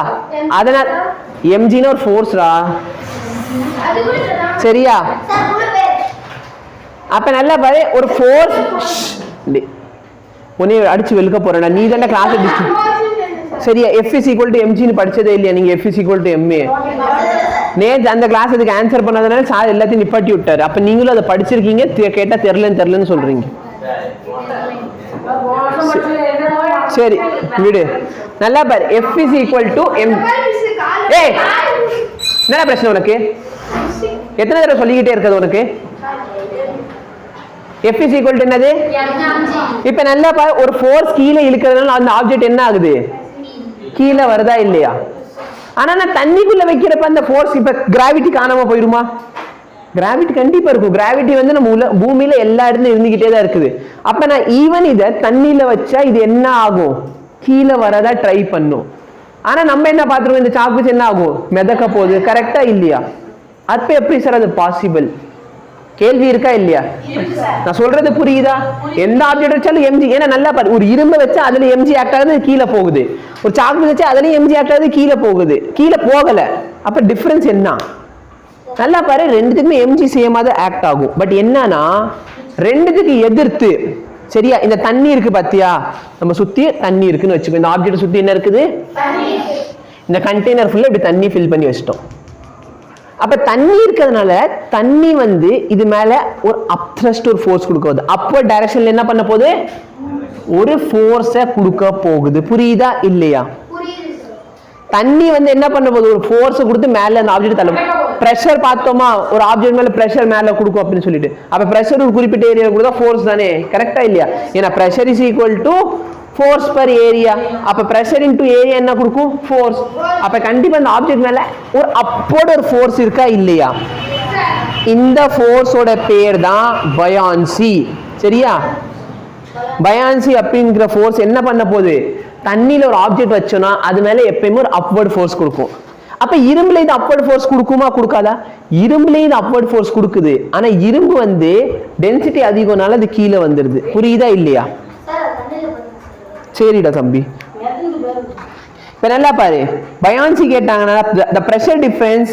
Speaker 1: அதனால எம்ஜின்னு ஒரு ஃபோர்ஸ்ரா சரியா. அப்ப நல்லா பாரு, ஒரு ஃபோர்ஸ் உன்னை அடிச்சு வெளுக்க போறேன், நீ தானே கிளாஸ் அடிச்சு சரியா. F is equal to mg ன்னு படிச்சதே இல்லையா நீங்க? F is equal to ma. நேத்து அந்த கிளாஸ் அதுக்கு ஆன்சர் பண்ணாதனால சார் எல்லாத்தையும் நிப்பாட்டி விட்டாரு. அப்ப நீங்களும் அதை படிச்சிருக்கீங்க, கேட்டா தெரியலன்னு சொல்றீங்க. சரி விடு, நல்லா பாரு, F is equal to m. ஏய் என்ன பிரச்சனை உனக்கு? எத்தனை தடவை சொல்லிக்கிட்டே இருக்குது உனக்கு? F is equal to என்னது? இப்ப நல்லா பாரு, ஒரு ஃபோர்ஸ் கீழே இழுக்கிறதுனால அந்த ஆப்ஜெக்ட் என்ன ஆகுது? கீழே வருதா இல்லையா? ஆனா நான் தண்ணிக்குள்ள வைக்கிறப்ப அந்த ஃபோர்ஸ், இப்ப கிராவிட்டி காணாம போயிருமா? கிராவிட்டி கண்டிப்பா இருக்கும். கிராவிட்டி வந்து நம்ம பூமியில எல்லா இடத்துலயும் இருந்துகிட்டே தான் இருக்குது. அப்ப நான் ஈவன் இதை தண்ணியில வச்சா இது என்ன ஆகும்? கீழே வரதா ட்ரை பண்ணும். ஆனா நம்ம என்ன பார்த்துருவோம், இந்த சாக் பீஸ் என்ன ஆகும்? மிதக்க போகுது, கரெக்டா இல்லையா? அப்ப எப்படி சார் அது பாசிபிள்? கேள்வி இருக்கா இல்லையா? நான் சொல்றது புரியுதா? எந்த ஆப்ஜெக்ட் வச்சாலும் எம்ஜி. ஏன்னா நல்லா பாரு, ஒரு இரும்பு வச்சா அதுல எம்ஜி ஆக்ட் ஆகுது, கீழே போகுது. ஒரு சாக் பீஸ் வச்சா அதுலயும் எம்ஜி ஆக்ட் ஆகுது, கீழே போகுது. கீழே போகல. அப்ப டிஃபரன்ஸ் என்ன? நல்லா பாரு, ரெண்டுத்துக்குமே எம்ஜி சேமா தான் ஆக்ட் ஆகும். பட் என்னன்னா ரெண்டுத்துக்கு எதிர்த்து சரியா. இந்த தண்ணி இருக்கு பாத்தியா, நம்ம சுத்தி தண்ணி இருக்குன்னு வச்சுக்கோ. இந்த ஆப்ஜெக்ட் சுத்தி என்ன இருக்குது? இந்த கண்டெய்னர் ஃபுல்லா இப்படி தண்ணி ஃபில் பண்ணி வச்சிட்டோம். அப்ப தண்ணி இருக்கிறதுனால தண்ணி வந்து இது மேல ஒரு அப்த்ரஸ்ட், ஒரு ஃபோர்ஸ் கொடுக்குது. அப்வர்ட் டைரக்ஷன்ல என்ன பண்ண போகுது? ஒரு ஃபோர்ஸை கொடுக்க போகுது. புரியுதா இல்லையா? தண்ணி வந்து என்ன பண்ண போகுது? ஒரு ஃபோர்ஸை கொடுத்து மேல அந்த ஆப்ஜெக்ட் தள்ளும். பிரஷர் பார்த்தோமா, ஒரு ஆப்ஜெக்ட் மேல பிரஷர் மேல கொடுக்கும் அப்படின்னு சொல்லிட்டு. அப்ப பிரஷர் ஒரு குறிப்பிட்ட ஏரியா கொடுத்தா ஃபோர்ஸ் தானே, கரெக்டா இல்லையா? ஏன்னா pressure is equal to force per area. அப்ப பிரஷர் இன்டு ஏரியா என்ன கொடுக்கும்? ஃபோர்ஸ். அப்ப கண்டிப்பா அந்த ஆப்ஜெக்ட் மேல ஒரு அப்போர்ட் ஒரு ஃபோர்ஸ் இருக்கா இல்லையா? இந்த ஃபோர்ஸோட பேர் தான் பயான்சி சரியா. பயான்சி அப்படிங்கிற ஃபோர்ஸ் என்ன பண்ண போகுது? தண்ணியில ஒரு ஆப்ஜெக்ட் வச்சோம்னா அது மேல எப்பயுமே ஒரு அப்வர்ட் ஃபோர்ஸ் கொடுக்கும். அப்ப இரும்புல இது அப்வர்ட் ஃபோர்ஸ் கொடுக்குமா கொடுக்காதா? இரும்புல இது அப்வர்ட் ஃபோர்ஸ் கொடுக்குது. ஆனா இரும்பு வந்து டென்சிட்டி அதிகம்னால அது கீழே வந்துருது. புரியுதா இல்லையா? சரிடா தம்பி. இப்ப நல்லா பாரு, பயான்சி கேட்டாங்கன்னா the pressure difference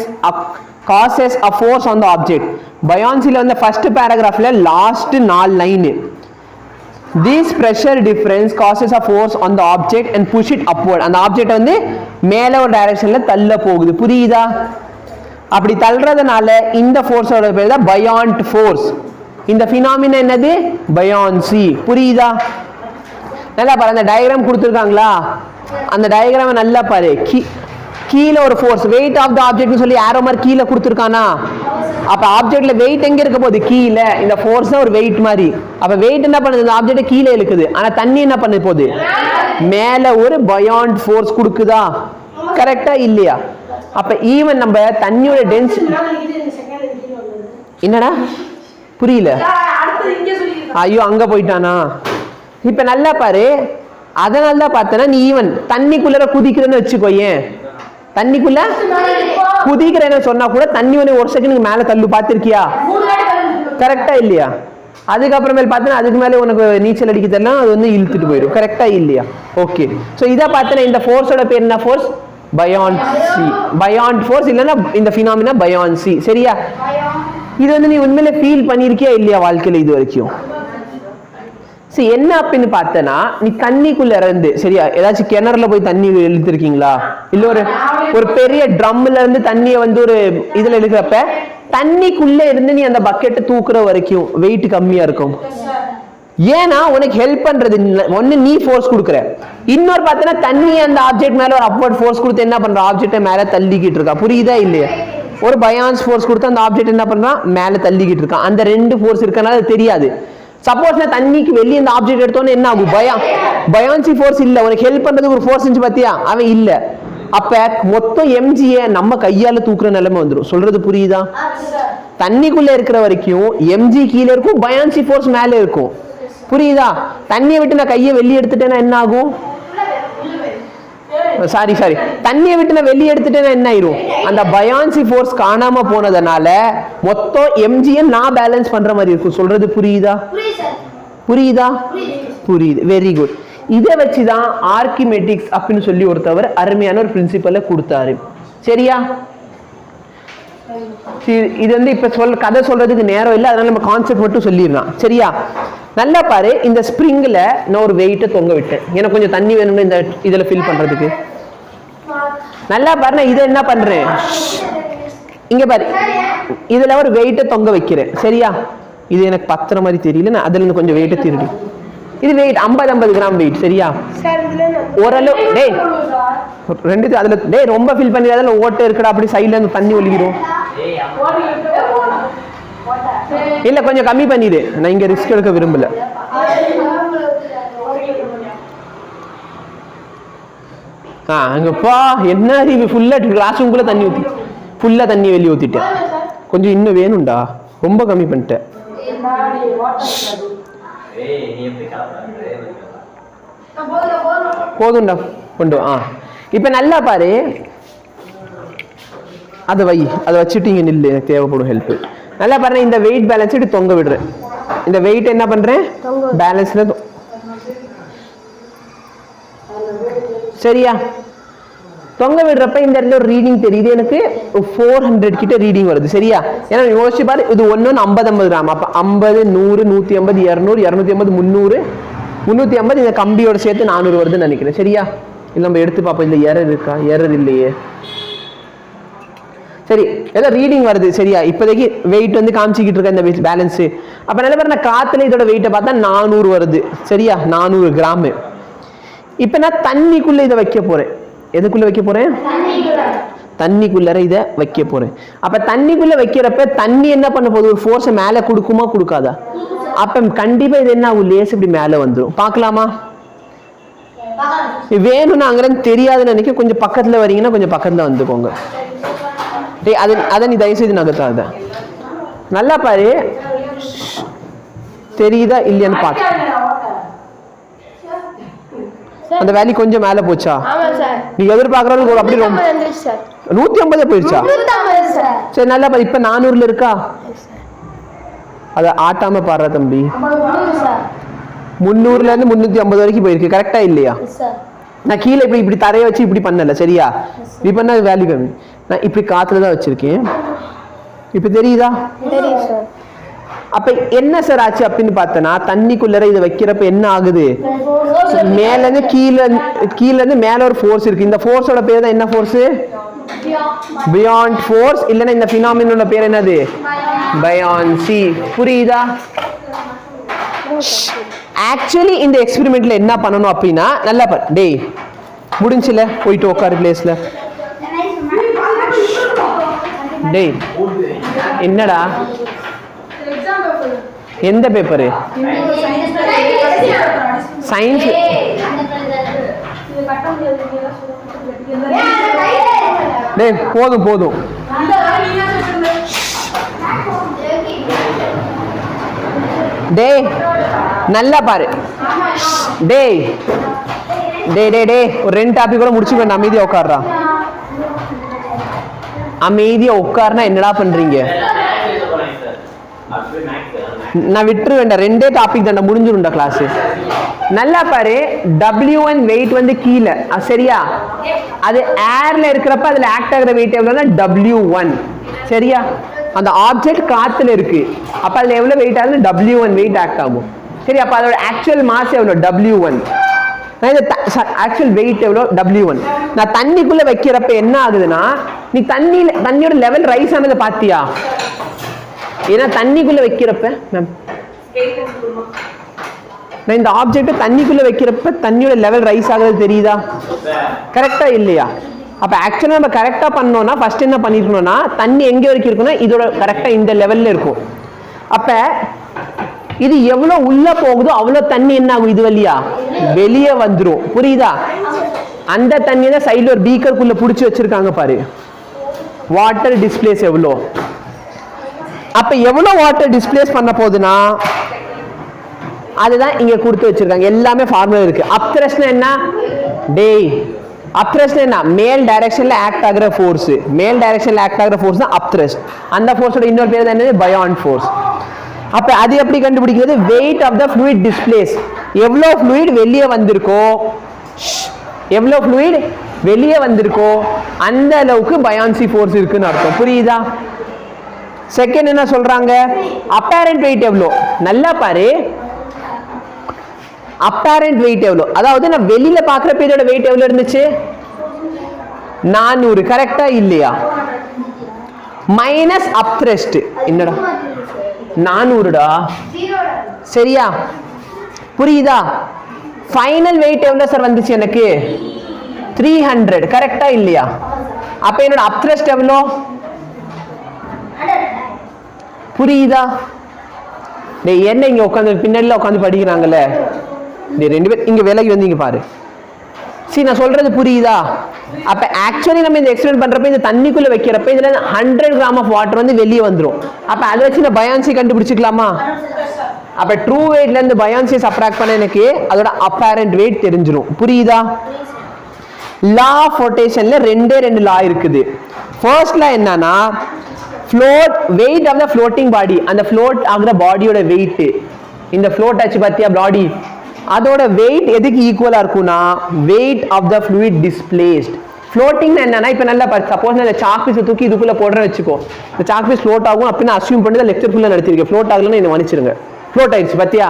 Speaker 1: causes a force on the object. பயான்சில வந்து ஃபர்ஸ்ட் பேராகிராஃப்ல last 4 line, this pressure difference causes a force on the object and push it upward. அந்த ஆப்ஜெக்ட் வந்து மேல ஒரு டைரக்ஷன்ல தள்ள போகுது. புரியுதா? அப்படி தள்ளுறதுனால இந்த ஃபோர்ஸோட பேர் தான் பயாண்ட் ஃபோர்ஸ். இந்த ஃபினாமினா என்னது? பயான்சி. புரியுதா? நல்லா பாரு, அந்த டயக்ராம் கொடுத்துருக்காங்களா? அந்த டயக்ராமை நல்லா பாரு. கீழே ஒரு ஃபோர்ஸ் வெயிட் ஆஃப் த ஆப்ஜெக்ட்னு சொல்லி ஆரோ மார்க் கீழே கொடுத்துருக்கானா? அப்ப ஆப்ஜெக்ட்ல வெயிட் எங்க இருக்க போகுது? கீழே. இந்த ஃபோர்ஸ் தான் ஒரு வெயிட் மாதிரி. அப்ப வெயிட் என்ன பண்ணுது? இந்த ஆப்ஜெக்ட் கீழே இழுக்குது. ஆனா தண்ணி என்ன பண்ணுது போகுது? மேல ஒரு பயாண்ட் ஃபோர்ஸ் கொடுக்குதா? கரெக்டா இல்லையா? அப்ப ஈவன் நம்ம தண்ணியோட டென்சிட்டி என்னடா புரியல? ஐயோ அங்க போயிட்டானா? இப்ப நல்லா பாரு, அதனால தான் பார்த்தனா நீ ஈவன் தண்ணிக்குள்ள குதிக்கிறேன்னு வச்சுக்கோயேன், தண்ணிக்குள்ள குதிக்கிறேன்னு சொன்னா கூட தண்ணி வந்து ஒரு செகண்ட் மேல தள்ளு. பார்த்திருக்கியா? கரெக்டா இல்லையா? அதுக்கப்புறமேல் பார்த்தா அதுக்கு மேலே உனக்கு நீச்சல் அடிக்க தெரியல, அது வந்து இழுத்துட்டு போயிடும். கரெக்டா இல்லையா? ஓகே. ஸோ இதை பார்த்தனா இந்த ஃபோர்ஸோட பேர் என்ன ஃபோர்ஸ்? பயான்சி. பயாண்ட் ஃபோர்ஸ் இல்லைன்னா இந்த ஃபினாமினா பயான்சி. சரியா? இது வந்து நீ உண்மையில ஃபீல் பண்ணிருக்கியா இல்லையா வாழ்க்கையில இது வரைக்கும்? சரி, என்ன அப்படின்னு பார்த்தனா நீ தண்ணிக்குள்ள இருந்து, சரியா, ஏதாச்சும் கிணறுல போய் தண்ணி இழுத்துருக்கீங்களா? இல்ல ஒரு பெரிய ட்ரம்ல இருந்து தண்ணியை வந்து ஒரு இதுல இழுக்கிறப்ப தண்ணிக்குள்ள இருந்து நீ அந்த பக்கெட்டை தூக்குற வரைக்கும் வெயிட் கம்மியா இருக்கும். ஏன்னா உனக்கு ஹெல்ப் பண்றது ஒண்ணு நீ ஃபோர்ஸ் கொடுக்குற, இன்னொரு பார்த்தனா தண்ணி அந்த ஆப்ஜெக்ட் மேல ஒரு அப்வர்ட் ஃபோர்ஸ் கொடுத்து என்ன பண்ற? ஆப்ஜெக்டை மேல தள்ளிக்கிட்டு இருக்கா. புரியுதா இல்லையா? ஒரு பயான்ஸ் ஃபோர்ஸ் கொடுத்து அந்த ஆப்ஜெக்ட் என்ன பண்றான்? மேல தள்ளிக்கிட்டு இருக்கான். அந்த ரெண்டு ஃபோர்ஸ் இருக்கனால அது தெரியாது. சப்போஸ் நான் தண்ணிக்கு வெளியே இந்த ஆப்ஜெக்ட் எடுத்தோன்னு என்ன ஆகும்? பயான்சி ஃபோர்ஸ் இல்ல, உனக்கு ஹெல்ப் பண்றதுக்கு ஒரு ஃபோர்ஸ் இருந்துச்சு பாத்தியா? அவன் இல்ல. அப்ப மொத்தம் எம்ஜியை நம்ம கையால தூக்குற நிலைமை வந்துடும். சொல்றது புரியுதா? தண்ணிக்குள்ள இருக்கிற வரைக்கும் எம்ஜி கீழே இருக்கும், பயான்சி ஃபோர்ஸ் மேல இருக்கும். புரியுதா? தண்ணியை விட்டு நான் கையை வெளியே எடுத்துட்டேன்னா என்ன ஆகும்? சாரி தண்ணியை விட்டு நான் வெளியே எடுத்துட்டேன்னா என்ன ஆயிரும்? அந்த பயான்சி ஃபோர்ஸ் காணாம போனதுனால மொத்தம் எம்ஜியை நான் பேலன்ஸ் பண்ற மாதிரி இருக்கும். சொல்றது புரியுதா? புரியுதா? புரியுது. Very good. இதை வச்சுதான் ஆர்கிமெட்டிக்ஸ் அப்படின்னு சொல்லி ஒருத்தவர் அருமையான ஒரு பிரின்சிபலை கொடுத்தாரு. சரியா? இது வந்து இப்ப கதை சொல்றதுக்கு நேரம் இல்லை, அதனால நம்ம கான்செப்ட் மட்டும் சொல்லிடலாம். சரியா? நல்லா பாரு, இந்த ஸ்ப்ரிங்ல நான் ஒரு வெயிட்டை தொங்க விட்டேன். எனக்கு கொஞ்சம் தண்ணி வேணும்னு இந்த இதுல ஃபில் பண்றதுக்கு. நல்லா பாரு, நான் இதை என்ன பண்றேன்? இங்க பாரு, இதுல ஒரு வெயிட்டை தொங்க வைக்கிறேன். சரியா? இது எனக்கு பத்துற மாதிரி தெரியல, நான் அதுல இருந்து கொஞ்சம் வெயிட்டை திருடி. இது வெயிட் 50 கிராம் வெயிட். சரியா? ஓரளவு டேய் ரெண்டு அதுல டேய் ரொம்ப ஃபில் பண்ணி அதுல ஓட்டை இருக்குடா, அப்படி சைடுல இருந்து தண்ணி ஒலிக்கிறோம். இல்ல கொஞ்சம் கம்மி பண்ணிடு, நான் இங்க ரிஸ்க் எடுக்க விரும்பல. அங்கப்பா என்ன இது ஃபுல்லா கிளாஸ் ரூம்குள்ள தண்ணி ஊத்தி ஃபுல்லா தண்ணி வெளியே ஊத்திட்டேன். கொஞ்சம் இன்னும் வேணும்டா, ரொம்ப கம்மி பண்ணிட்டேன். போதும்டா கொண்டு. இப்ப நல்லா பாரு, அதை வை, அதை வச்சுட்டு இங்க நில்லு, எனக்கு தேவைப்படும் ஹெல்ப். நல்லா பாரு, இந்த வெயிட் பேலன்ஸ் எடுத்து தொங்க விடுறேன். இந்த வெயிட் என்ன பண்றேன்? பேலன்ஸ்ல. சரியா? தொங்க விடுறப்ப இந்த இடத்துல ஒரு ரீடிங் தெரியுது, எனக்கு 400 கிட்ட ரீடிங் வருது. சரியா? ஏன்னா யோசிச்சு பாரு, இது ஒன்னு 50 கிராம். அப்ப 50, 100, 150, 200, 250, 300, 350, இந்த கம்பியோட சேர்த்து 400 வருதுன்னு நினைக்கிறேன். சரியா? இல்லை நம்ம எடுத்து பார்ப்போம், இந்த எரர் இருக்கா? எரர் இல்லையே. சரி, ஏதோ ரீடிங் வருது. சரியா? இப்போதைக்கு வெயிட் வந்து காமிச்சிக்கிட்டு இருக்க இந்த பேலன்ஸ். அப்ப நல்ல பேர் நான் காத்துல இதோட வெயிட்டை பார்த்தா 400 வருது. சரியா? 400 கிராம். இப்ப நான் தண்ணிக்குள்ள இதை வைக்க போறேன். எதுக்குள்ள வைக்க போறேன்? தண்ணிக்குள்ள இதை வைக்க போறேன். அப்ப தண்ணிக்குள்ள வைக்கிறப்ப தண்ணி என்ன பண்ண போகுது? ஒரு ஃபோர்ஸை மேல கொடுக்குமா கொடுக்காதா? அப்ப கண்டிப்பா இது என்ன ஆகும்? லேஸ் இப்படி மேல வந்துடும். பார்க்கலாமா? வேணும்னு அங்கிருந்து தெரியாதுன்னு நினைக்க, கொஞ்சம் பக்கத்துல வரீங்கன்னா கொஞ்சம் பக்கத்துல வந்துக்கோங்க. அதை நீ தயவு செய்து நகர்த்தாத. நல்லா பாரு, தெரியுதா இல்லையான்னு பார்த்து. அந்த வேலி கொஞ்சம் மேல போச்சா? நீ எதிர்பார்க்கறது அப்படி ரொம்ப 150 போயிடுச்சா?
Speaker 2: சார்.
Speaker 1: சரி நல்லா பாரு. இப்ப 400ல இருக்கா? அத ஆட்டாம பாடுற தம்பி.
Speaker 2: சார்.
Speaker 1: 300ல இருந்து 350 வரைக்கும் போயிருக்கு. கரெக்டா இல்லையா?
Speaker 2: சார்.
Speaker 1: நான் கீழே இப்படி தரைய வச்சு இப்படி பண்ணல, சரியா? இப்படி பண்ணா வேல்யூ கம்மி. நான் இப்படி காத்துல தான் வச்சிருக்கேன். இப்ப தெரியுதா?
Speaker 2: தெரியும் சார்.
Speaker 1: அப்ப என்ன சார் ஆச்சு அப்படின்னு பார்த்தனா, தண்ணிக்குள்ளர இதை வைக்கிறப்ப என்ன ஆகுது? மேல இருந்து கீழ இருந்து மேல ஒரு ஃபோர்ஸ் இருக்கு. இந்த ஃபோர்ஸோட பேர் தான் என்ன ஃபோர்ஸ்? Beyond force. இல்லைன்னா இந்த பினாமினோட பேர் என்னது? பயான்சி. புரியுதா? ஆக்சுவலி இந்த எக்ஸ்பெரிமெண்ட்ல என்ன பண்ணணும் அப்படின்னா, நல்லா டேய் முடிஞ்சுல, போயிட்டு உட்காரு பிளேஸ்ல. டேய் என்னடா, எந்த பேப்பரு? சயின்ஸ். டேய் போதும் போதும். டேய் நல்லா பாரு. டேய் டேய் டேய் டேய் ஒரு 2 டாபிக் கூட முடிச்சுக்கணும். அமைதியா உட்கார்றா. அமைதியா உட்கார்னா என்னடா பண்றீங்க? நான் விட்டுரு வேண்டாம். 2 டாபிக் தானே, முடிஞ்சிரும்டா கிளாஸ். நல்லா பாரு. W1 வெயிட் வந்து கீழே, சரியா? அது ஏர்ல இருக்கிறப்ப அதுல ஆக்ட் ஆகிற வெயிட் எவ்வளவுனா W1, சரியா? அந்த ஆப்ஜெக்ட் காத்துல இருக்கு. அப்ப அதுல எவ்வளவு வெயிட் ஆகுது? W1 வெயிட் ஆக்ட் ஆகும், சரி? அப்ப அதோட ஆக்சுவல் மாஸ் எவ்வளவு? W1. ஆக்சுவல் வெயிட் எவ்வளோ? W1. நான் தண்ணிக்குள்ள வைக்கிறப்ப என்ன ஆகுதுன்னா, நீ தண்ணியோட லெவல் ரைஸ் ஆனதை பாத்தியா? ஏன்னா தண்ணிக்குள்ள வைக்கிறப்ப மேம் நான் இந்த ஆப்ஜெக்ட் தண்ணிக்குள்ள வைக்கிறப்ப தண்ணியோட லெவல் ரைஸ் ஆகுறது தெரியுதா? கரெக்டா இல்லையா? அப்ப ஆக்சுவலா நம்ம கரெக்டா பண்ணோம்னா ஃபர்ஸ்ட் என்ன பண்ணிருக்கணும்னா, தண்ணி எங்க வரைக்கும் இருக்குன்னா இதோட கரெக்டா இந்த லெவல்ல இருக்கும். அப்ப இது எவ்வளவு உள்ள போகுதோ அவ்வளவு தண்ணி என்ன ஆகும்? இது வழியா வெளியே வந்துரும். புரியுதா? அந்த தண்ணி தான் சைடுல ஒரு பீக்கருக்குள்ள புடிச்சு வச்சிருக்காங்க பாரு. வாட்டர் டிஸ்பிளேஸ் எவ்வளோ? அப்ப எவ்வளவு வாட்டர் டிஸ்பிளேஸ் பண்ண போகுதுன்னா அதுதான் இங்க கொடுத்து வச்சிருக்காங்க. எல்லாமே ஃபார்முலா இருக்கு. அப்த்ரஸ்ட்னா என்ன? டேய் அப்த்ரஸ்ட் என்ன? மேல் டைரக்ஷன்ல ஆக்ட் ஆகுற ஃபோர்ஸ். மேல் டைரக்ஷன்ல ஆக்ட் ஆகுற ஃபோர்ஸ் தான் அப்த்ரஸ்ட். அந்த ஃபோர்ஸோட இன்னொரு பேர் தான் என்னது? Buoyant force. அப்ப அது எப்படி கண்டுபிடிக்கிறது? Weight of the fluid displace. எவ்வளவு ஃப்ளூயிட் வெளியே வந்திருக்கோ, எவ்வளவு ஃப்ளூயிட் வெளியே வந்திருக்கோ அந்த அளவுக்கு பயான்சி ஃபோர்ஸ் இருக்குன்னு அர்த்தம். புரியுதா? செகண்ட் என்ன சொல்றாங்க? அப்பேரண்ட் வெயிட் எவ்வளோ? நல்லா பாரு. அப்பேரண்ட் வெயிட் எவ்வளோ? அதாவது நான் வெளியில பாக்குறப்ப இதோட வெயிட் எவ்வளவு இருந்துச்சு? 400. கரெக்டா இல்லையா? Minus upthrust. என்னடா 400டா? சரியா? புரியுதா? ஃபைனல் வெயிட் எவ்வளவு சார் வந்துச்சு எனக்கு? 300. கரெக்டா இல்லையா? அப்ப என்னோட அப்த்ரஸ்ட் எவ்வளோ? புரியுதா? டேய் என்ன இங்க உட்காந்து பின்னாடில உட்காந்து படிக்கிறாங்கல்ல, நீ 2 பேர் இங்க விலகி வந்து இங்க பாரு. சரி நான் சொல்றது புரியுதா? அப்ப ஆக்சுவலி நம்ம இந்த எக்ஸ்பெரிமெண்ட் பண்றப்ப இந்த தண்ணிக்குள்ள வைக்கிறப்ப இதுல 100 கிராம் ஆஃப் வாட்டர் வந்து வெளியே வந்துரும். அப்ப அதை வச்சு நான் பயான்சி கண்டுபிடிச்சிக்கலாமா? அப்ப ட்ரூ வெயிட்ல இருந்து பயான்சி சப்ட்ராக்ட் பண்ண எனக்கு அதோட அப்பேரண்ட் வெயிட் தெரிஞ்சிரும். புரியுதா? லா ஆஃப் ரொட்டேஷன்ல 2 லா இருக்குது. ஃபர்ஸ்ட் லா என்னன்னா, float weight of the floating body. அந்த float ஆகுற பாடியோட வெயிட், இந்த float ஆச்சு பாத்தியா பாடி, அதோட வெயிட் எதுக்கு ஈக்குவலா இருக்கும்னா weight of the fluid displaced. floating என்னன்னா, இப்போ நல்லா பாரு. சப்போஸ் நான் இந்த சாக் பீஸை தூக்கி இதுக்குள்ள போடுறேன்னு வச்சுக்கோ, இந்த சாக் பீஸ் float ஆகும் அப்படின்னு அஸ்யூம் பண்ணி தான் லெக்சர் ஃபுல்லா நடத்திருக்கேன். float ஆகலன்னு என்ன மன்னிச்சிருங்க. float ஆயிடுச்சு பாத்தியா?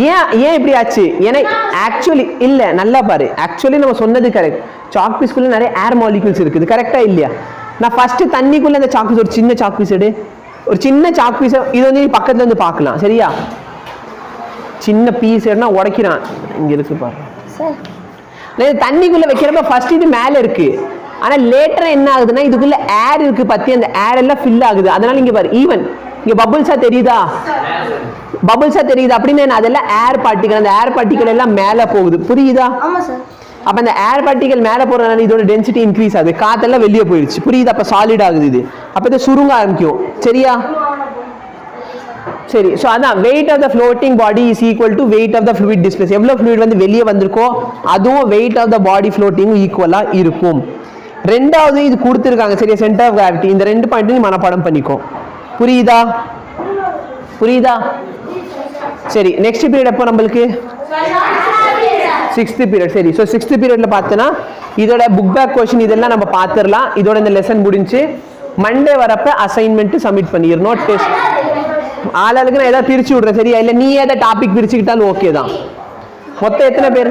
Speaker 1: ஏன் இப்படி ஆச்சு? ஏன்னா ஆக்சுவலி இல்ல, நல்லா பாரு. ஆக்சுவலி நம்ம சொன்னது கரெக்ட். சாக் பீஸ்க்குள்ள நிறைய ஏர் மாலிகூல்ஸ் இருக்குது. கரெக்டா இல்லையா? நான் ஃபர்ஸ்ட் தண்ணிக்குள்ள இந்த சாக் பீஸ், ஒரு சின்ன சாக் பீஸ் எடு. ஒரு சின்ன சாக் பீஸ் இது வந்து பக்கத்துல இருந்து பார்க்கலாம், சரியா? சின்ன பீஸ் எடுனா உடைக்கிறான். இங்க இருக்கு பாரு. தண்ணிக்குள்ள வைக்கிறப்ப ஃபர்ஸ்ட் இது மேல இருக்கு. ஆனா லேட்டரா என்ன ஆகுதுன்னா இதுக்குள்ள ஏர் இருக்கு பத்தி, அந்த ஏர் எல்லாம் ஃபில் ஆகுது. அதனால இங்க பாரு, ஈவன் இங்க பபிள்ஸா தெரியுதா? பபிள்ஸா தெரியுது அப்படின்னு அதெல்லாம் ஏர் பார்ட்டிகல். அந்த ஏர் பார்ட்டிகல் எல்லாம் மேல போகுது. புரியுதா?
Speaker 2: ஆமா சார்.
Speaker 1: அப்ப அந்த ஏர் பார்ட்டிகல் மேல போறதுனால இதோட டென்சிட்டி இன்க்ரீஸ் ஆகுது. காத்தெல்லாம் வெளியே போயிடுச்சு. புரியுதா? அப்ப சாலிட் ஆகுது இது. அப்ப இது சுருங்க ஆரம்பிக்கும். சரியா? சரி ஸோ அதான் weight of the floating body is equal to weight of the fluid displace. எவ்வளோ ஃப்ளூயிட் வந்து வெளியே வந்திருக்கோ அதுவும் வெயிட் ஆஃப் த பாடி ஃப்ளோட்டிங்கும் ஈக்குவலாக இருக்கும். ரெண்டாவது இது கொடுத்துருக்காங்க சரியா, சென்டர் ஆஃப் கிராவிட்டி. இந்த 2 பாயிண்ட் நீ மனப்பாடம் பண்ணிக்கோ. புரியுதா? சரி நெக்ஸ்ட் பீரியட் எப்போ நம்மளுக்கு? 6th period. சரி ஸோ 6th பீரியட்ல பார்த்தோன்னா இதோட புக் பேக் கொஸ்டின் இதெல்லாம் நம்ம பார்த்துடலாம். இதோட இந்த லெசன் முடிஞ்சு மண்டே வரப்ப அசைன்மெண்ட் சப்மிட் பண்ணிடணும். டெஸ்ட் ஆளுக்கு நான் ஏதாவது பிரிச்சு விடுறேன் சரியா, இல்லை நீ ஏதாவது டாபிக் பிரிச்சுக்கிட்டாலும் ஓகே தான். மொத்தம் எத்தனை பேர்?